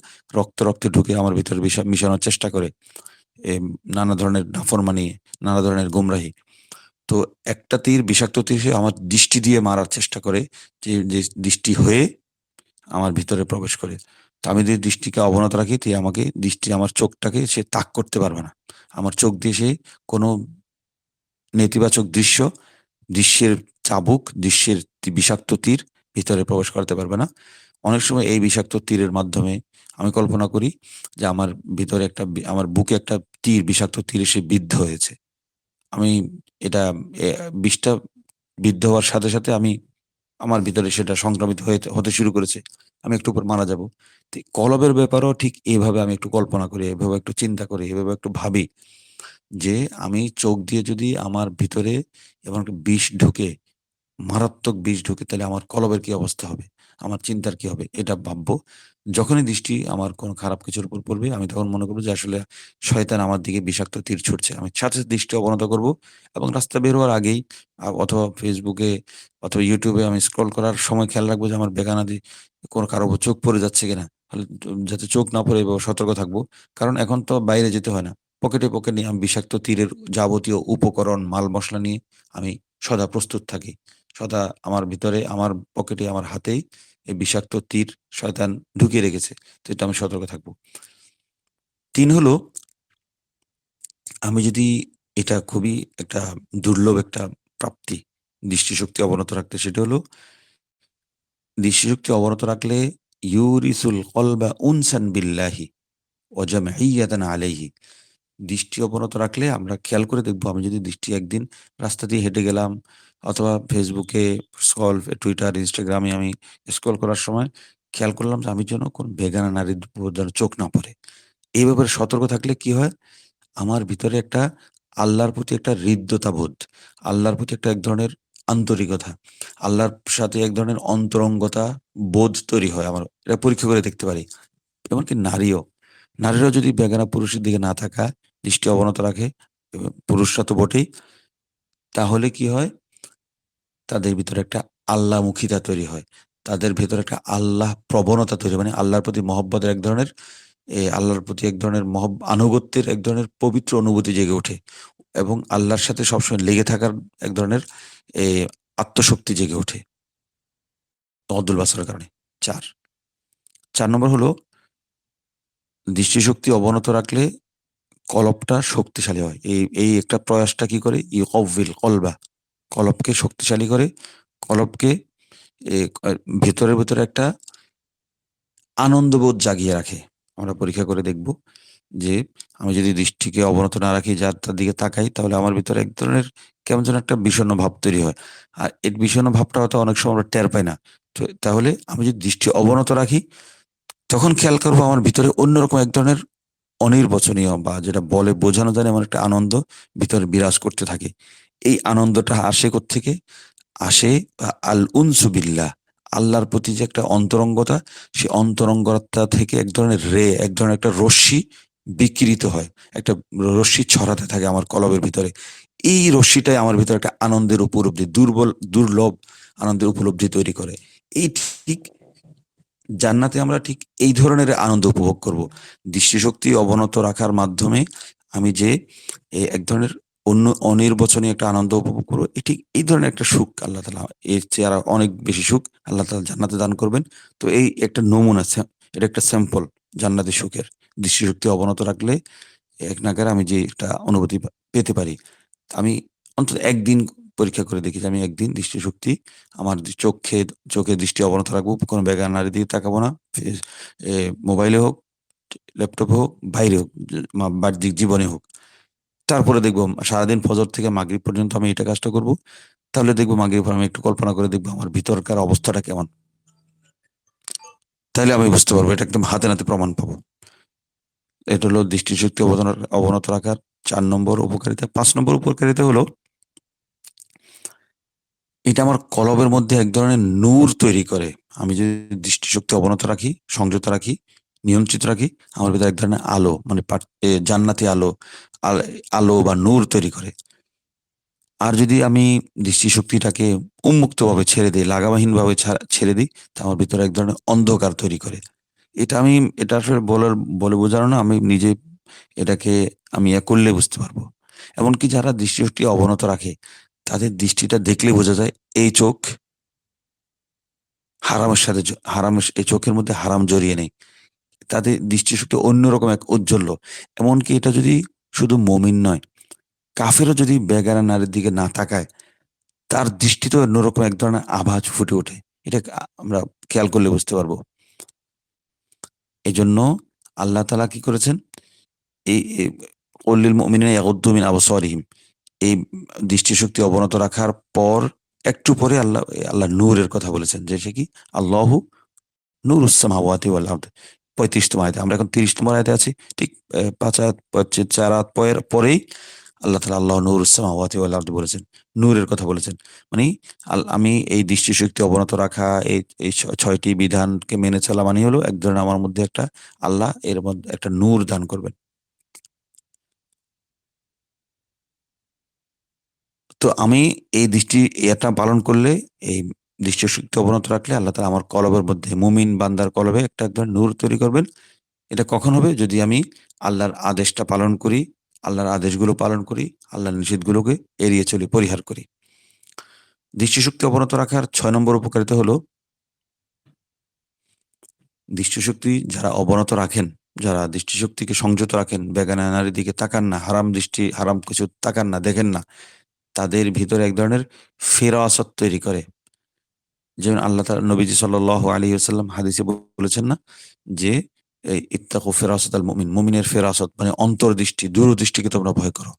S1: রক্তে ঢুকে আমার ভিতরে মিশানোর চেষ্টা করে। নানা ধরনের নাফরমানি, নানা ধরনের গুমরাহি। তো একটা তীর, বিষাক্ত তীর, সে আমার দৃষ্টি দিয়ে মারার চেষ্টা করে, যে দৃষ্টি হয়ে আমার ভিতরে প্রবেশ করে। তো আমি যদি দৃষ্টিকে অবনত রাখি, আমাকে আমার চোখটাকে সে তাক করতে পারবে না। আমার চোখ দিয়ে সে কোনো নেতিবাচক দৃশ্যের চাবুক, বিষাক্ত তীর ভিতরে প্রবেশ করতে পারবে না। অনেক সময় এই বিষাক্ত তীরের মাধ্যমে আমি কল্পনা করি যে আমার ভিতরে আমার বুকে একটা তীর, বিষাক্ত তীর এসে বিদ্ধ হয়েছে। আমি এটা বিষটা বিদ্ধ হওয়ার সাথে আমি, আমার ভিতরে সেটা সংক্রামিত হতে শুরু করেছে। আমি একটু পর মারা যাবো। তো কলবের ব্যাপারেও ঠিক এভাবে আমি একটু কল্পনা করি, এভাবে একটু চিন্তা করি, এভাবে একটু ভাবি, যে আমি চোখ দিয়ে যদি আমার ভিতরে এমন একটা বিষ ঢুকে, মারাত্মক বিষ ঢুকে, তাহলে আমার কলবের কি অবস্থা হবে? আমার চিন্তার কি হবে? এটা ভাববো। যখনই দৃষ্টি আমার কোনো খারাপ কিছুর উপর পড়বে, আমি তখন মনে করব যে আসলে শয়তান আমার দিকে বিষাক্ত তীর ছুড়ছে। আমি সাথে দৃষ্টি অবনত করব, এবং রাস্তা বের হওয়ার আগেই অথবা Facebook এ অথবা YouTube এ আমি স্ক্রল করার সময় খেয়াল রাখবো যে আমার বেগানা দিয়ে কোনো কারো উপর চোখ পড়ে যাচ্ছে কিনা। তাহলে যাতে চোখ না পড়ে, এভাবে সতর্ক থাকবো। কারণ এখন তো বাইরে যেতে হয় না। পকেটে নিয়ে আমি বিষাক্ত তীরের যাবতীয় উপকরণ, মাল মসলা নিয়ে আমি সদা প্রস্তুত থাকি। সদা আমার ভিতরে, আমার পকেটে, আমার হাতেই এই বিষাক্ত তীর শয়তান ঢুকিয়ে রেখেছে। তো এটা আমি সতর্ক থাকবো। ৩ হলো, আমি যদি, এটা খুবই একটা দুর্লভ একটা প্রাপ্তি দৃষ্টিশক্তি অবনত রাখতে, সেটা হলো দৃষ্টিশক্তি অবনত রাখলে ইউরিসুল কলবা উনসান বিল্লাহি ওয়া জামঈয়াতান আলাইহি। দৃষ্টি অবনত রাখলে আমরা খেয়াল করে দেখবো, আমি যদি দৃষ্টি একদিন রাস্তা দিয়ে হেঁটে গেলাম, অথবা ফেসবুকে টুইটার, ইনস্টাগ্রামে আমি স্ক্রল করার সময় খেয়াল করলাম যে আমি যেন কোন বেগানা নারীর উপর যেন চোখ না পড়ে। এই ব্যাপারে সতর্ক থাকলে কি হয়? আমার ভিতরে একটা আল্লাহর প্রতি একটা হৃদ্যতা বোধ, আল্লাহর প্রতি একটা এক ধরনের আন্তরিকতা, আল্লাহর সাথে এক ধরনের অন্তরঙ্গতা বোধ তৈরি হয় আমার। এটা পরীক্ষা করে দেখতে পারি। এমনকি নারীরাও যদি বেগানা পুরুষের দিকে না থাকা, দৃষ্টি অবনত রাখে, পুরুষরা তো বটেই, তাহলে কি হয়? তাদের ভিতরে একটা আল্লাহমুখিতা তৈরি হয়। তাদের ভেতরে একটা আল্লাহ প্রবণতা তৈরি হয়। মানে আল্লাহর প্রতি মহব্বতের এক ধরনের, আল্লাহর প্রতি এক ধরনের আনুগত্যের এক ধরনের পবিত্র অনুভূতি জেগে ওঠে এবং আল্লাহর সাথে সবসময় লেগে থাকার এক ধরনের এ আত্মশক্তি জেগে ওঠে তওয়াদ্দুল বাসারের কারণে। ৪ নম্বর হলো দৃষ্টিশক্তি অবনত রাখলে কলবটা শক্তিশালী হয়। এই একটা প্রয়াসটা কি করে? ইউকাউযিল কলবা, কলবকে শক্তিশালী করে। কলবকে এ আ ভেতরে একটা আনন্দবোধ জাগিয়ে রাখে। আমরা পরীক্ষা করে দেখব যে আমি যদি দৃষ্টিকে অবনত না রাখি, যার তার দিকে তাকাই, তাহলে আমার ভিতরে এক ধরনের কেমন যেন একটা বিষণ্ণ ভাব তৈরি হয়। আর এই বিষণ্ণ ভাবটা হয়তো অনেক সময় আমরা টের পাই না। তো তাহলে আমি যদি দৃষ্টি অবনত রাখি, তখন খেয়াল করব আমার ভিতরে অন্যরকম এক ধরনের অনির্বচনীয়, বা যেটা বলে বোঝানো যায় না, এমন একটা আনন্দ ভিতরে বিরাজ করতে থাকে। এই আনন্দটা আসে কোত্থেকে? আসে আল উনসু বিল্লাহ, আল্লাহর প্রতি যে একটা অন্তরঙ্গতা, সেই অন্তরঙ্গতা থেকে এক ধরনের এক ধরনের একটা রশ্মি বিকিরিত হয়। একটা রশ্মি ছড়াতে থাকে আমার কলবের ভিতরে। এই রশ্মিটাই আমার ভিতরে একটা আনন্দের উপলব্ধি, দুর্লভ আনন্দের উপলব্ধি তৈরি করে। এই ঠিক জান্নাতে আমরা ঠিক এই ধরনের আনন্দ উপভোগ করব। দৃষ্টিশক্তি অবনত রাখার মাধ্যমে আমি যে এক ধরনের অনির্বচনীয় একটা আনন্দ উপভোগ করব, ঠিক এই ধরনের একটা সুখ আল্লাহ তাআলা, এর চেয়ে আরো অনেক বেশি সুখ আল্লাহ তাআলা জান্নাতে দান করবেন। তো এই একটা নমুনা, এটা একটা স্যাম্পল জান্নাতি সুখের। দৃষ্টিশক্তি অবনত রাখলে এক নাগাড়ে আমি যে একটা অনুভূতি পেতে পারি। আমি অন্তত একদিন পরীক্ষা করে দেখি যে আমি একদিন দৃষ্টিশক্তি আমার চোখে দৃষ্টি অবনত রাখবো। কোনো বেগানা নারীর দিকে তাকাবো না। ফেস এ মোবাইলে হোক, ল্যাপটপে হোক, বাইরে হোক, বাহ্যিক জীবনে হোক। তারপরে দেখবো সারাদিন ফজর থেকে মাগরিব পর্যন্ত আমি এটা কাজটা করব। তাহলে দেখবো মাগরিবের পর আমি একটু কল্পনা করে দেখবো আমার ভিতরকার অবস্থাটা কেমন। তাইলে আমি বুঝতে পারবো, এটা একদম হাতে নাতে প্রমাণ পাবো। এটা হলো দৃষ্টিশক্তি অবনত রাখার ৪ নম্বর উপকারিতা। ৫ নম্বর উপকারিতা হলো এটা আমার কলবের মধ্যে এক ধরনের নূর তৈরি করে। আমি যদি দৃষ্টিশক্তি অবনত রাখি, সংযত রাখি, নিয়ন্ত্রিত রাখি, আমার ভিতরে এক ধরনের আলো, মানে জান্নাতি আলো, আল আলো বা নূর তৈরি করে। আর যদি আমি দৃষ্টিশক্তিটাকে উন্মুক্তভাবে ছেড়ে দেই, লাগামহীনভাবে ছেড়ে দিই, তা আমার ভিতরে এক ধরনের অন্ধকার তৈরি করে। এটা আমি, এটা আসলে বলে বোঝানো না। আমি নিজে এটাকে আমি করলে বুঝতে পারবো। এমনকি যারা দৃষ্টিশক্তি অবনত রাখে, তাদের দৃষ্টিটা দেখলে বোঝা যায় এই চোখ হারামের সাথে এই চোখের মধ্যে হারাম জড়িয়ে নেই। তাদের দৃষ্টিশক্তি অন্যরকম এক ঔজ্জ্বল্য। এমনকি এটা যদি শুধু মুমিন নয়, কাফেরও যদি বেগানা নারীর দিকে না তাকায়, তার দৃষ্টিতেও অন্যরকম এক ধরনের আভাজ ফুটে ওঠে। এটা আমরা খেয়াল করলে বুঝতে পারবো। এজন্য আল্লাহ তাআলা কি করেছেন? এই কুল লিল মুমিনিনা ইয়াগুদ্দু মিন আবসারিহিম, এই দৃষ্টিশক্তি অবনত রাখার পর একটু পরে আল্লাহ নূরের কথা বলেছেন, যে সে কি? আল্লাহু নূরুস সামাওয়াতি ওয়াল আরদ। ৩৫তম আয়াতে। আমরা এখন ৩০তম আয়াতে আছি। ঠিক ৫ আয়াত, ৪ আয়াত পরেই আল্লাহ তাআলা আল্লাহু নূরুস সামাওয়াতি ওয়াল আরদ বলেছেন। নূরের কথা বলেছেন। মানে আমি এই দৃষ্টিশক্তি অবনত রাখা, এই ৬ টি বিধানকে মেনে চলা মানে হলো এক ধরনের আমার মধ্যে একটা, আল্লাহ এর মধ্যে একটা নূর দান করবেন। তো আমি এই এটা পালন করলে, এই দৃষ্টিশক্তি অবনত রাখলে আল্লাহ তাআলা আমার কলবের মধ্যে, মুমিন বান্দার কলবে একটা এক ধরনের নূর তৈরি করবেন। এটা কখন হবে? যদি আমি আল্লাহর আদেশটা পালন করি, আল্লাহর আদেশগুলো পালন করি, আল্লাহর নিষেধগুলোকে এড়িয়ে চলি, পরিহার করি। দৃষ্টিশক্তি অবনত রাখার ৬ নম্বর উপকারিতা হলো, দৃষ্টিশক্তি যারা অবনত রাখেন, যারা দৃষ্টিশক্তিকে সংযত রাখেন, বেগানা নারীর দিকে তাকান না, হারাম কিছু তাকান না, দেখেন না, তাদের ভিতরে এক ধরনের ফেরাসত তৈরি করে। যেমন আল্লাহ তাআলা, নবীজি সাল্লাল্লাহু আলাইহি ওয়াসাল্লাম হাদিসে বলেছেন না? যে ইত্তাকু ফিরাসাতাল মুমিন, মুমিনের ফেরাসত মানে অন্তর্দৃষ্টি, দূরদৃষ্টিকে তোমরা ভয় করো।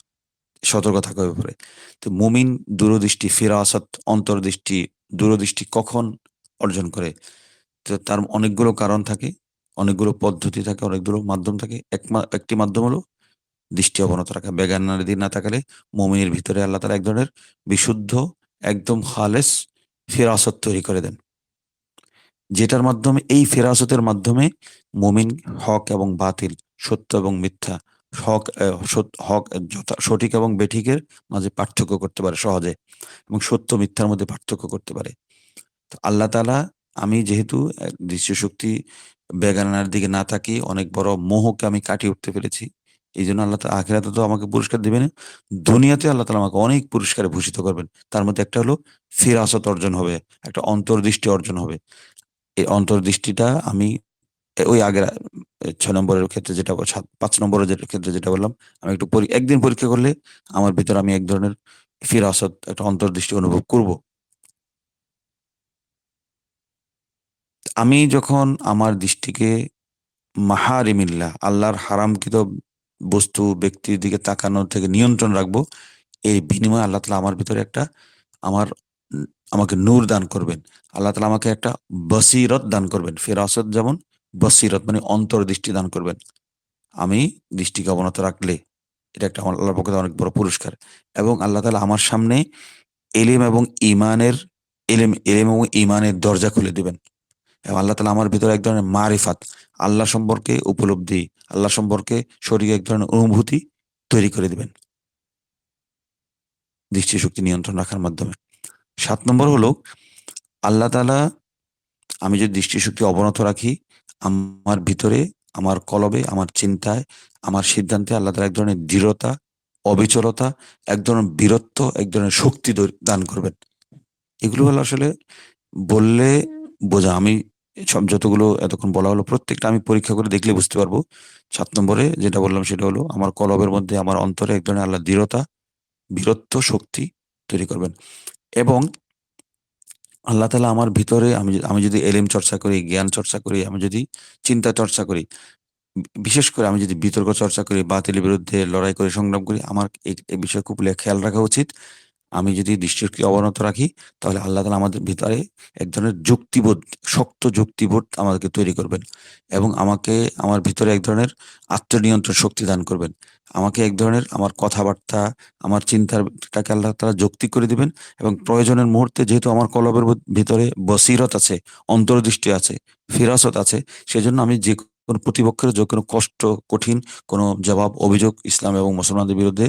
S1: সতর্ক থাকো এ ব্যাপারে। তো মুমিন দূরদৃষ্টি, ফিরাসত, অন্তর্দৃষ্টি, দূরদৃষ্টি কখন অর্জন করে? তো তার অনেকগুলো কারণ থাকে, অনেকগুলো পদ্ধতি থাকে, অনেকগুলো মাধ্যম থাকে। একটি মাধ্যম হলো দৃষ্টি অবনত রাখা। বেগানা দিকে না তাকালে মুমিনের ভিতরে আল্লাহ তাআলা এক ধরনের বিশুদ্ধ একদম খালেস ফিরাসত তৈরি করে দেন, যেটার মাধ্যমে, এই ফেরাসতের মাধ্যমে মুমিন হক এবং বাতিল, সত্য এবং মিথ্যা, হক সঠিক এবং বেঠিকের মাঝে পার্থক্য করতে পারে সহজে, এবং সত্য মিথ্যার মধ্যে পার্থক্য করতে পারে। তো আল্লাহ তাআলা, আমি যেহেতু দৃষ্টিশক্তি বেগানার দিকে না তাকিয়ে অনেক বড় মোহকে আমি কাটিয়ে উঠতে পেরেছি। এইজন্য আল্লাহ তাআলা আখিরাতে তো আমাকে পুরস্কার দিবেন। দুনিয়াতে আল্লাহ তাআলা আমাকে অনেক পুরস্কারে ভূষিত করবেন। তার মধ্যে একটা হলো ফিরাসত অর্জন হবে, একটা অন্তর্দৃষ্টি অর্জন হবে। এই অন্তর্দৃষ্টিটা আমি ওই আগের ৬ নম্বরের ক্ষেত্রে যেটা ৫ নম্বরের ক্ষেত্রে যেটা বললাম, আমি একটু একদিন পরীক্ষা করলে আমার ভিতরে আমি এক ধরনের ফিরাসত, একটা অন্তর্দৃষ্টি অনুভব করব। আমি যখন আমার দৃষ্টিকে মাহারিমিল্লাহ, আল্লাহর হারামকৃত বস্তু, ব্যক্তির দিকে তাকানোর থেকে নিয়ন্ত্রণ রাখবো, এর বিনিময়ে আল্লাহ তাআলা আমার ভিতরে একটা, আমার উম আমাকে নূর দান করবেন। আল্লাহ তাআলা আমাকে একটা বসিরত দান করবেন। ফিরাসত যেমন, বসিরত মানে অন্তর্দৃষ্টি দান করবেন। আমি দৃষ্টিকে অবনত রাখলে এটা একটা আমার আল্লাহর পক্ষ থেকে অনেক বড় পুরস্কার। এবং আল্লাহ তাআলা আমার সামনে এলিম এবং ঈমানের, এলিম এবং ঈমানের দরজা খুলে দিবেন। এবং আল্লাহ তাআলা আমার ভিতরে এক ধরনের মারিফাত, আল্লাহ সম্পর্কে উপলব্ধি, আল্লাহ সম্পর্কে শরীরে এক ধরনের অনুভূতি তৈরি করে দিবেন দৃষ্টিশক্তি নিয়ন্ত্রণ রাখার মাধ্যমে। ৭ নম্বর হলো, আল্লাহ তাআলা, আমি যদি দৃষ্টিশক্তি অবনত রাখি, আমার ভিতরে, আমার কলবে, আমার চিন্তায়, আমার সিদ্ধান্তে আল্লাহ তাআলা এক ধরনের দৃঢ়তা, অবিচলতা, এক ধরনের বীরত্ব, এক ধরনের শক্তি দান করবেন। এগুলো হলো আসলে বললে বোঝা, আমি সব যতগুলো এতক্ষণ বলা হলো প্রত্যেকটা আমি পরীক্ষা করে দেখলে বুঝতে পারবো। ৭ নম্বরে যেটা বললাম সেটা হলো, আমার কলবের মধ্যে, আমার অন্তরে এক ধরনের আল্লাহ দৃঢ়তা, বীরত্ব, শক্তি তৈরি করবেন। এবং আল্লাহ তাআলা আমার ভিতরে, আমি যদি এলিম চর্চা করি, জ্ঞান চর্চা করি, আমি যদি চিন্তা চর্চা করি, বিশেষ করে আমি যদি বিতর্ক চর্চা করি, বাতিলের বিরুদ্ধে লড়াই করি, সংগ্রাম করি, আমার এই বিষয়ে খুব খেয়াল রাখা উচিত। আমি যদি দৃষ্টিশক্তি অবনত রাখি, তাহলে আল্লাহ তাআলা আমাদের ভিতরে এক ধরনের যুক্তিবোধ, শক্ত যুক্তিবোধ আমাদেরকে তৈরি করবেন। এবং আমাকে, আমার ভিতরে এক ধরনের আত্মনিয়ন্ত্রণ শক্তি দান করবেন। আমাকে এক ধরনের, আমার কথাবার্তা, আমার চিন্তাটাকে আল্লাহ তাআলা যৌক্তিক করে দিবেন। এবং প্রয়োজনের মুহূর্তে, যেহেতু আমার কলবের ভিতরে বসিরত আছে, অন্তর্দৃষ্টি আছে, ফিরাসত আছে, সেজন্য আমি যেকোনো প্রতিপক্ষের যেকোনো কষ্ট, কঠিন কোনো জবাব, অভিযোগ, ইসলাম এবং মুসলমানদের বিরুদ্ধে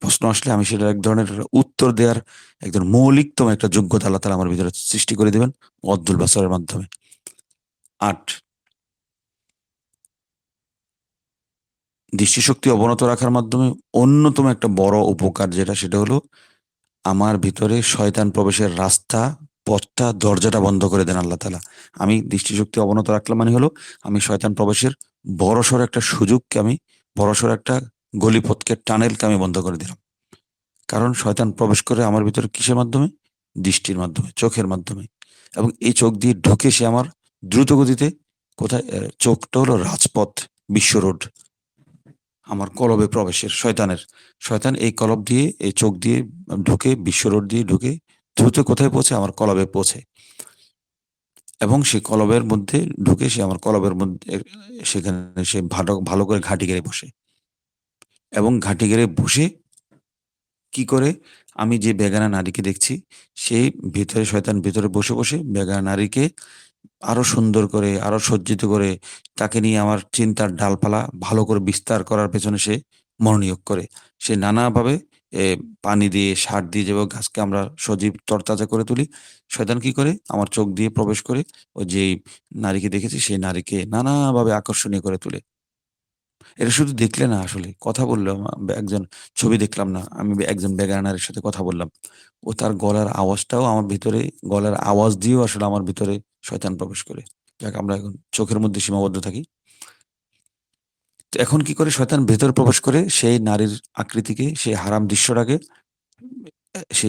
S1: প্রশ্ন আসলে আমি সেটার এক ধরনের উত্তর দেওয়ার একদম মৌলিকতম একটা যোগ্যতা আল্লাহ তাআলা আমার ভিতরে সৃষ্টি করে দিবেন ওয়াদ্দুল বাসারের মাধ্যমে। ৮, দৃষ্টিশক্তি অবনত রাখার মাধ্যমে অন্যতম একটা বড় উপকার যেটা, সেটা হলো আমার ভিতরে শয়তান প্রবেশের রাস্তা, পথটা, দরজাটা বন্ধ করে দেন আল্লাহ তাআলা। আমি দৃষ্টিশক্তি অবনত রাখলাম মানে হলো, আমি শয়তান প্রবেশের বড়সড় একটা সুযোগকে, আমি বড়সড় একটা গলিপথকে, টানেলকে আমি বন্ধ করে দিলাম। কারণ শয়তান প্রবেশ করে আমার ভিতরে কিসের মাধ্যমে? দৃষ্টির মাধ্যমে, চোখের মাধ্যমে। এবং এই চোখ দিয়ে ঢুকে সে আমার দ্রুত গতিতে, কোথায়? চোখটা হলো রাজপথ, বিশ্ব রোড। আমার কলবে প্রবেশের শয়তানের। শয়তান এই কলব দিয়ে, এই চোখ দিয়ে ঢুকে, বিশ্ব রোড দিয়ে ঢুকে দ্রুত কোথায় পৌঁছে? আমার কলবে পৌঁছে। এবং সেই কলবের মধ্যে ঢুকে সে আমার কলবের মধ্যে, সেখানে সে ভালো ভালো করে ঘাঁটি গেড়ে বসে। এবং ঘাঁটি গেড়ে বসে কি করে? আমি যে বেগানা নারীকে দেখছি, সেই ভিতরে শয়তান ভিতরে বসে, বসে বেগানা নারীকে আরো সুন্দর করে, আরো সজ্জিত করে, তাকে নিয়ে আমার চিন্তার ডালপালা ভালো করে বিস্তার করার পেছনে সে মনোনিয়োগ করে। সে নানাভাবে এ পানি দিয়ে, সার দিয়ে, যেভাবে গাছকে আমরা সজীব তরতাজা করে তুলি, শয়তান কি করে? আমার চোখ দিয়ে প্রবেশ করে ওই যেই নারীকে দেখেছি, সেই নারীকে নানাভাবে আকর্ষণীয় করে তোলে। এটা শুধু দেখলে না, আসলে কথা বললাম, একজন ছবি দেখলাম না। আমি একজন বেগানা নারীর সাথে কথা বললাম। ও তার গলার আওয়াজটাও আমার ভিতরে, গলার আওয়াজ দিয়েও আসলে আমার ভিতরে শয়তান প্রবেশ করে। যাক, আমরা এখন চোখের মধ্যে সীমাবদ্ধ থাকি। তো এখন কি করে শয়তান ভেতরে প্রবেশ করে সেই নারীর আকৃতিকে, সেই হারাম দৃশ্যটাকে সে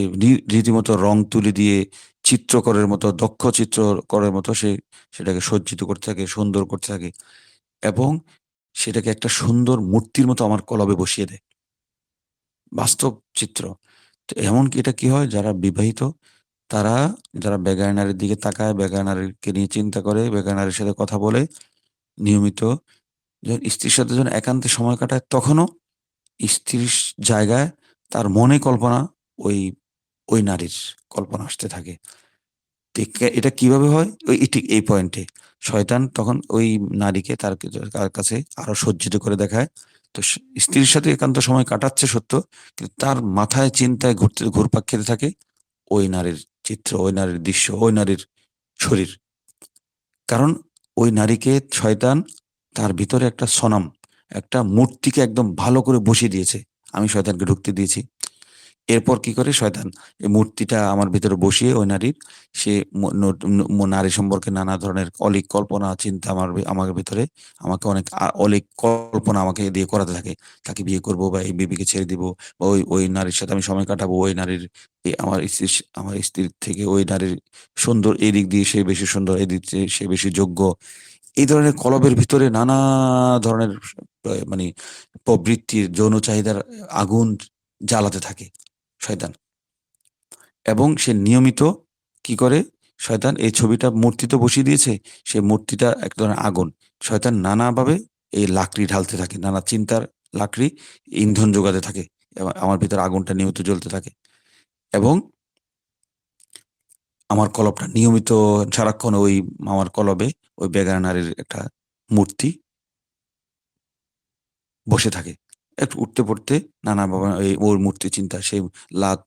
S1: রীতিমতো রং তুলি দিয়ে, চিত্রকরের মতো, দক্ষ চিত্রকরের মতো সে সেটাকে সজ্জিত করতে থাকে, সুন্দর করতে থাকে। এবং সেটাকে একটা সুন্দর মূর্তির মতো আমার কলবে বসিয়ে দেয়। বাস্তব চিত্র। তো এমনকি এটা কি হয়, যারা বিবাহিত, তারা, যারা বেগানা নারীর দিকে তাকায়, বেগানা নারীকে নিয়ে চিন্তা করে, বেগানা নারীর সাথে কথা বলে নিয়মিত, যখন স্ত্রীর সাথে যখন একান্তে সময় কাটায়, তখনও স্ত্রীর জায়গায় তার মনে কল্পনা ওই ওই নারীর কল্পনা আসতে থাকে। এটা কিভাবে হয়? ওই ঠিক এই পয়েন্টে শয়তান তখন ওই নারীকে তার কাছে আরো সজ্জিত করে দেখায়। তো স্ত্রীর সাথে একান্ত সময় কাটাচ্ছে সত্য, কিন্তু তার মাথায় চিন্তায় ঘুরপাক খেতে থাকে ওই নারীর চিত্র, ওই নারীর দৃশ্য, ওই নারীর শরীর। কারণ ওই নারীকে শয়তান তার ভিতরে একটা সনম, একটা মূর্তিকে একদম ভালো করে বসিয়ে দিয়েছে। আমি শয়তানকে ঢুকতে দিয়েছি। এরপর কি করে শয়তান এই মূর্তিটা আমার ভিতরে বসিয়ে ওই নারীর সে নারী সম্পর্কে নানা ধরনের অলীক কল্পনা চিন্তা আমার ভিতরে আমাকে অনেক অলীক কল্পনা আমাকে দিয়ে করাতে থাকে। তাকে বিয়ে করব বা এই বিবিকে ছেড়ে দিব বা ওই নারীর সাথে আমি সময় কাটাবো, ওই নারীর আমার স্ত্রীর থেকে ওই নারীর সুন্দর এই দিক দিয়ে সে বেশি সুন্দর, এই দিক দিয়ে সে বেশি যোগ্য। এই ধরনের কলবের ভিতরে নানা ধরনের মানে প্রবৃত্তির যৌন চাহিদার আগুন জ্বালাতে থাকে শয়তান। এবং সে নিয়মিত কি করে, শয়তান এই ছবিটা মূর্তি তো বসিয়ে দিয়েছে, সে মূর্তিটা এক ধরনের আগুন। শয়তান নানাভাবে এই লাকড়ি ঢালতে থাকে, নানা চিন্তার লাকড়ি ইন্ধন যোগাতে থাকে এবং আমার ভিতরে আগুনটা নিয়মিত জ্বলতে থাকে। এবং আমার কলবটা নিয়মিত সারাক্ষণ ওই আমার কলবে ওই বেগানা নারীর একটা মূর্তি বসে থাকে। একটু উঠতে পড়তে নানা বাবা এই ওর মূর্তি চিন্তা, সেই লাত,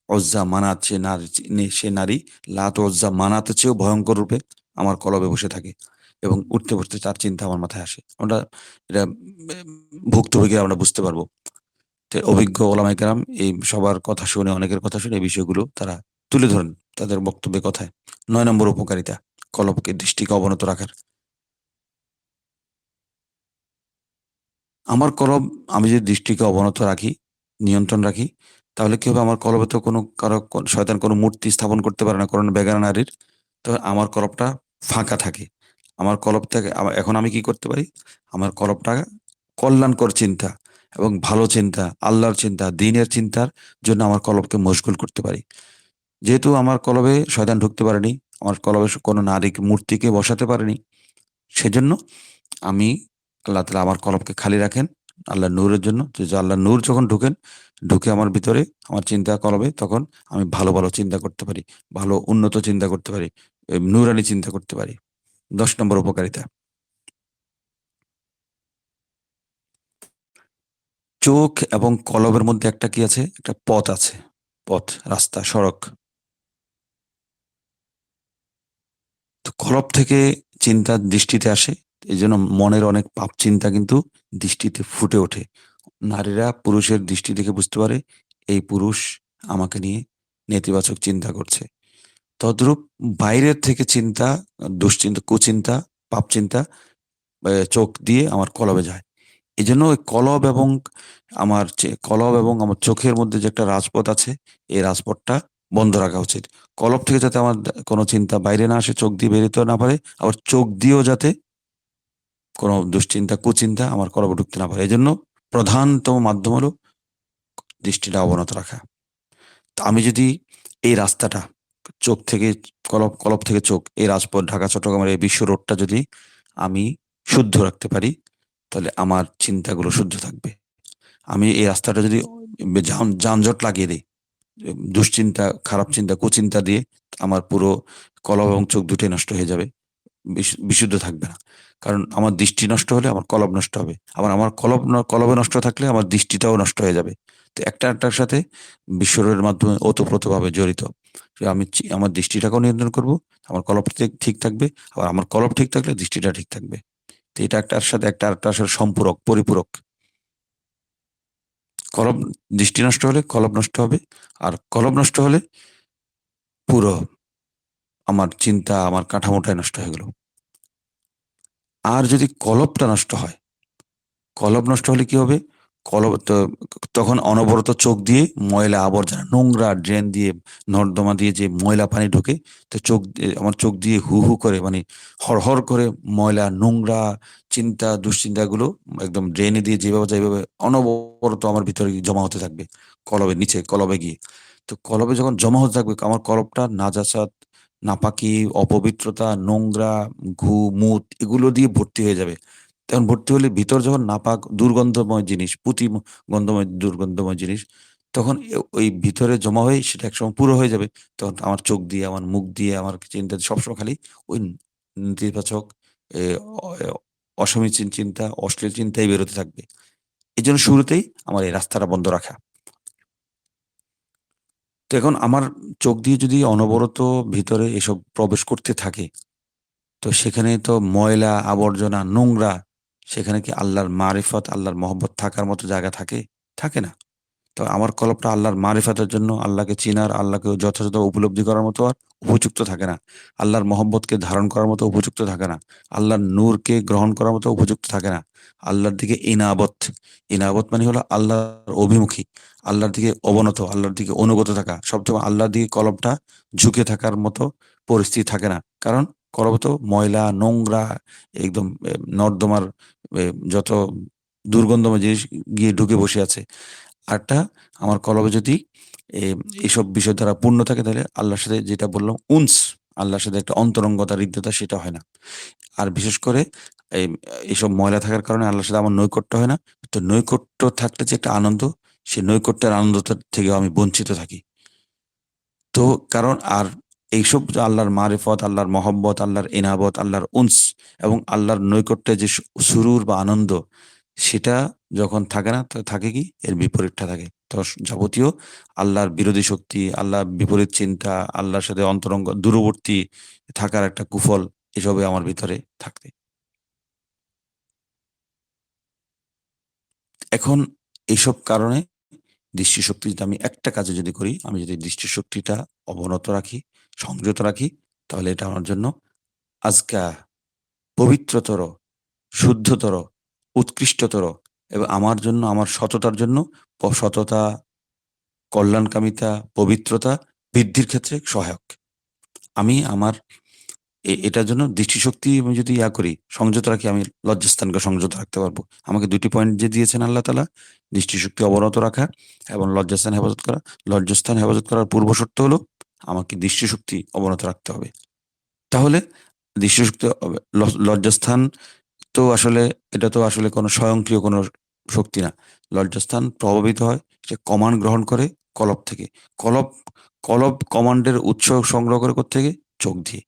S1: অজ্জা, মানাত, সে নারী লাত, অজ্জা, মানাতের চেয়েও ভয়ঙ্কর রূপে আমার কলবে বসে থাকে এবং উঠতে বসতে তার চিন্তা আমার মাথায় আসে। আমরা এটা ভুক্তভোগী আমরা বুঝতে পারবো। তো অভিজ্ঞ ওলামায়ে কেরাম এই সবার কথা শুনে, অনেকের কথা শুনে এই বিষয়গুলো তারা তুলে ধরেন তাদের বক্তব্যে কথায়। ৯ নম্বর উপকারিতা কলবকে দৃষ্টিকে অবনত রাখার। আমার কলব, আমি যদি দৃষ্টিকে অবনত রাখি, নিয়ন্ত্রণ রাখি, তাহলে কি হবে? আমার কলবে তো শয়তান কোনো মূর্তি স্থাপন করতে পারে না, কারণ বেগানা নারীর। তো আমার কলবটা ফাঁকা থাকে। আমার কলব থেকে এখন আমি কি করতে পারি? আমার কলবটা কল্যাণকর চিন্তা এবং ভালো চিন্তা, আল্লাহর চিন্তা, দ্বীনের চিন্তার জন্য আমার কলবকে মশগুল করতে পারি। যেহেতু আমার কলবে শয়তান ঢুকতে পারেনি, আমার কলবে কোনো মূর্তিকে বসাতে পারেনি, সেজন্য আমি আল্লাহ তাআলা আমার কলবকে খালি রাখেন আল্লাহর নূরের জন্য। যে আল্লাহর নূর যখন ঢুকে আমার ভিতরে, আমার চিন্তা কলবে, তখন আমি ভালো, ভালো চিন্তা করতে পারি। ভালো উন্নত চিন্তা করতে পারি। নূরানি চিন্তা করতে পারি। ১০ নম্বর উপকারিতা। চোখ এবং কলবের মধ্যে একটা কি আছে? একটা পথ আছে। পথ, রাস্তা, সড়ক। তো কলব থেকে চিন্তা দৃষ্টিতে আসে। এজন্য মনের অনেক পাপ চিন্তা কিন্তু দৃষ্টিতে ফুটে ওঠে। নারীরা পুরুষের দৃষ্টি দেখে বুঝতে পারে এই পুরুষ আমাকে নিয়ে নেতিবাচক চিন্তা করছে। তদ্রূপ বাইরের থেকে চিন্তা, দুশ্চিন্তা, কুচিন্তা, পাপ চিন্তা চোখ দিয়ে আমার কলবে যায়। এজন্য ওই কলব এবং আমার চোখের মধ্যে যে একটা রাজপথ আছে, এই রাজপথটা বন্ধ রাখা উচিত। কলব থেকে যাতে আমার কোনো চিন্তা বাইরে না আসে, চোখ দিয়ে বেরোতে না পারে, আবার চোখ দিয়েও যাতে কোনো দুশ্চিন্তা, কুচিন্তা আমার কলবে ঢুকতে না পারে। এজন্য প্রধানতম মাধ্যম হলো দৃষ্টিটা অবনত রাখা। তো আমি যদি এই রাস্তাটা চোখ থেকে কলব থেকে চোখ, এই রাজপথ ঢাকা চট্টগ্রামের এই বিশ্ব রোডটা যদি আমি শুদ্ধ রাখতে পারি, তাহলে আমার চিন্তাগুলো শুদ্ধ থাকবে। আমি এই রাস্তাটা যদি যানজট লাগিয়ে দেই, দুশ্চিন্তা, খারাপ চিন্তা, কুচিন্তা দিয়ে আমার পুরো কলব এবং চোখ দুটোই নষ্ট হয়ে যাবে। বিশুদ্ধ থাকবে না। কারণ আমার দৃষ্টি নষ্ট হলে আমার কলব নষ্ট হবে। আবার আমার কলবে নষ্ট থাকলে আমার দৃষ্টিটাও নষ্ট হয়ে যাবে। তো একটা আরেকটার সাথে বিস্ময়ের মাধ্যমে ওতপ্রোতভাবে জড়িত। যে আমার দৃষ্টিটাকেও নিয়ন্ত্রণ করব, আমার কলব ঠিক থাকবে। আবার আমার কলব ঠিক থাকলে দৃষ্টিটা ঠিক থাকবে। তো এটা একটার সাথে একটা আরেকটার সাথে সম্পূরক, পরিপূরক। কলব দৃষ্টি নষ্ট হলে কলব নষ্ট হবে। আর কলব নষ্ট হলে পুরো আমার চিন্তা, আমার কাঠামোটাই নষ্ট হয়ে গেল। আর যদি কলবটা নষ্ট হয়, কলব নষ্ট হলে কি হবে? কলব তো তখন অনবরত চোখ দিয়ে ময়লা আবর্জনা, নোংরা ড্রেন দিয়ে, নর্দমা দিয়ে যে ময়লা পানি ঢোকে, তো আমার চোখ দিয়ে হু, হু করে মানে হড়হড় করে ময়লা, নোংরা চিন্তা, দুশ্চিন্তাগুলো একদম ড্রেনে দিয়ে যেভাবে অনবরত আমার ভিতরে জমা হতে থাকবে। কলবের নিচে, কলবে গিয়ে। তো কলবে যখন জমা হতে থাকবে, আমার কলবটা নাজাসাত, নাপাকি, অপবিত্রতা, নোংরা, মুত এগুলো দিয়ে ভর্তি হয়ে যাবে। তখন ভর্তি হলে ভিতর যখন নাপাক দুর্গন্ধময় জিনিস, গন্ধময় দুর্গন্ধময় জিনিস, তখন ওই ভিতরে জমা হয়ে সেটা একসময় পুরো হয়ে যাবে। তখন আমার চোখ দিয়ে, আমার মুখ দিয়ে, আমার চিন্তা সবসময় খালি ওই নেতিবাচক, এ অ অসমীচীন চিন্তা, অশ্লীল চিন্তাই বেরোতে থাকবে। এজন্য শুরুতেই আমার এই রাস্তাটা বন্ধ রাখা। তো এখন আমার চোখ দিয়ে যদি অনবরত ভিতরে এসব প্রবেশ করতে থাকে, তো সেখানে তো ময়লা, আবর্জনা, নোংরা, সেখানে কি আল্লাহর মারিফত, আল্লাহর মহব্বত থাকার মতো জায়গা থাকে? থাকে না। তো আমার কলবটা আল্লাহর মারিফাতের জন্য, আল্লাহকে চিনার, আল্লাহকে যথাযথ উপলব্ধি করার মতো আর উপযুক্ত থাকে না। আল্লাহর মহব্বতকে ধারণ করার মতো উপযুক্ত থাকে না। আল্লাহর নূরকে গ্রহণ করার মতো উপযুক্ত থাকে না। আল্লাহর দিকে ইনাবত, ইনাবত মানে হলো আল্লাহর অভিমুখী, আল্লাহর দিকে অবনত, আল্লাহর দিকে অনুগত থাকা। সবসময় আল্লাহর দিকে কলবটা ঝুঁকে থাকার মতো পরিস্থিতি থাকে না। কারণ কলব তো ময়লা, নোংরা, একদম নর্দমার এ যত দুর্গন্ধময় জিনিস গিয়ে ঢুকে বসে আছে। আরটা আমার কলবে যদি এ এসব বিষয় দ্বারা পূর্ণ থাকে, তাহলে আল্লাহর সাথে যেটা বললাম উনস, আল্লাহর সাথে একটা অন্তরঙ্গতা, হৃদ্যতা সেটা হয় না। আর বিশেষ করে এই এসব ময়লা থাকার কারণে আল্লাহর সাথে আমার নৈকট্য হয় না। তো নৈকট্য থাকলে যে একটা আনন্দ, সেই নৈকট্যের আনন্দটা থেকেও আমি বঞ্চিত থাকি। তো কারণ আর এইসব যে আল্লাহর মারিফত, আল্লাহর মহব্বত, আল্লাহর ইনাবত, আল্লাহর উনস এবং আল্লাহর নৈকট্যে যে সুরুর বা আনন্দ, সেটা যখন থাকে না, তো থাকে কি? এর বিপরীতটা থাকে। তো যাবতীয় আল্লাহর বিরোধী শক্তি, আল্লাহর বিপরীত চিন্তা, আল্লাহর সাথে অন্তরঙ্গ দূরবর্তী থাকার একটা কুফল, এসবে আমার ভিতরে থাকে। এখন এইসব কারণে দৃষ্টিশক্তি যদি আমি একটা কাজে যদি করি, আমি যদি দৃষ্টিশক্তিটা অবনত রাখি, সংযত রাখি, তাহলে এটা আমার জন্য আজকা পবিত্রতর, শুদ্ধতর, উৎকৃষ্টতর এবং আমার জন্য, আমার সততার জন্য সততা, কল্যাণকামিতা, পবিত্রতা বৃদ্ধির ক্ষেত্রে সহায়ক। আমি আমার এটার জন্য দৃষ্টিশক্তি আমি যদি করি, সংযত রাখি, আমি লজ্জাস্থানকে সংযত রাখতে পারবো। আমাকে ২ টি পয়েন্ট যে দিয়েছেন আল্লাহ তাআলা, দৃষ্টিশক্তি অবনত রাখা এবং লজ্জাস্থান হেফাজত করা। লজ্জাস্থান হেফাজত করার পূর্ব শর্ত হলো আমাকে দৃষ্টিশক্তি অবনত রাখতে হবে। তাহলে দৃষ্টিশক্তি লজ্জাস্থান তো আসলে, এটা তো আসলে কোনো স্বয়ংক্রিয় কোনো শক্তি না। লজ্জাস্থান প্রভাবিত হয়, সে কমান্ড গ্রহণ করে কলব থেকে। কলব কলব কমান্ডের উৎস সংগ্রহ করে কোত্থেকে? চোখ দিয়ে।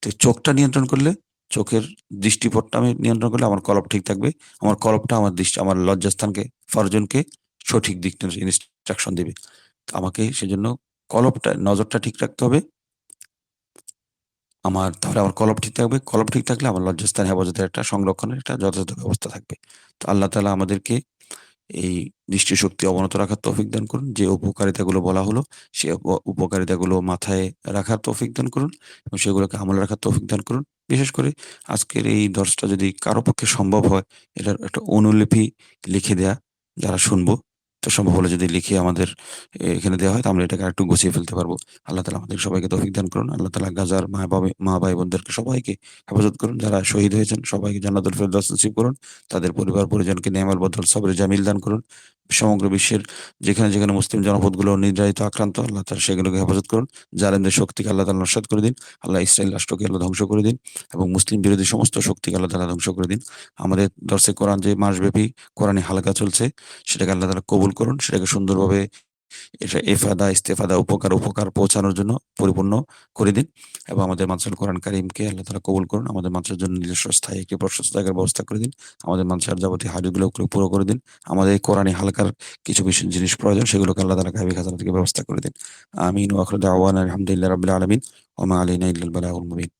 S1: তো চোখটা নিয়ন্ত্রণ করলে, চোখের দৃষ্টিপটটা আমি নিয়ন্ত্রণ করলে আমার কলব ঠিক থাকবে। আমার কলবটা আমার লজ্জাস্থানকে, ফরজনকে সঠিক দিক ইনস্ট্রাকশন দিবে। তো আমাকে সেজন্য কলবটা, নজরটা ঠিক রাখতে হবে। তাহলে আমার কলব ঠিক থাকবে। কলব ঠিক থাকলে আমার লজ্জাস্থান হেফাজতের একটা সংরক্ষণের একটা যথাযথ ব্যবস্থা থাকবে। তো আল্লাহ তাআলা আমাদেরকে এই দৃষ্টিশক্তি অবনত রাখার তৌফিক দান করুন। যে উপকারিতাগুলো বলা হলো, সে উপকারিতাগুলো মাথায় রাখার তৌফিক দান করুন এবং সেগুলোকে আমলে রাখার তৌফিক দান করুন। বিশেষ করে আজকের এই দর্সটা যদি কারো পক্ষে সম্ভব হয়, এটার একটা অনুলিপি লিখে দেয়া, যারা শুনবো, তো সম্ভব হলে যদি লিখে আমাদের এখানে দেওয়া হয়, তো আমরা এটাকে আরেকটু গুছিয়ে ফেলতে পারবো। আল্লাহ তাআলা আমাদের সবাইকে তৌফিক দান করুন। আল্লাহ তাআলা গাজার মা ভাই-বোনদেরকে সবাইকে হেফাজত করুন। যারা শহীদ হয়েছেন সবাইকে জান্নাতুল ফেরদৌস নসিব করুন। তাদের পরিবার-পরিজনকে নেয়ামত বদল সবরে জামিল দান করুন। সমগ্র বিশ্বের যেখানে মুসলিম জনপদগুলো নির্যাতিত, আক্রান্ত, আল্লাহ তাআলা সেগুলোকে হেফাজত করুন। জালেমদের শক্তিকে আল্লাহ তাআলা নস্যাৎ করে দিন। আল্লাহ ইসরাইল রাষ্ট্রকে আল্লাহ ধ্বংস করে দিন এবং মুসলিম বিরোধী সমস্ত শক্তিকে আল্লাহ তাআলা ধ্বংস করে দিন। আমাদের দরসে কোরআন যে মাসব্যাপী কোরআনী হালকা চলছে, সেটাকে আল্লাহ তাআলা কবুল করুন। সেটাকে সুন্দরভাবে এটা ইফাদা, ইস্তেফাদা, উপকার পৌঁছানোর জন্য পরিপূর্ণ করে দিন এবং আমাদের মাদ্রাসাল কোরআন কারীমকে আল্লাহ তাআলা কবুল করুন। আমাদের মাদ্রাসার জন্য নিজস্ব স্থায়ী একটি প্রশস্ত জায়গার ব্যবস্থা করে দিন। আমাদের মাদ্রাসার যাবতীয় হাজতগুলোকে পুরো করে দিন। আমাদের এই কোরআনী হালকার কিছু জিনিস প্রয়োজন, সেগুলোকে আল্লাহ তাআলা গায়বী খাজানা থেকে ব্যবস্থা করে দিন। আমিন ওয়া আখিরু দাওয়ানা আলহামদুলিল্লাহি রাব্বিল আলামিন ওয়া মা আলাইনা ইল্লাল বালাগুল মুবিন।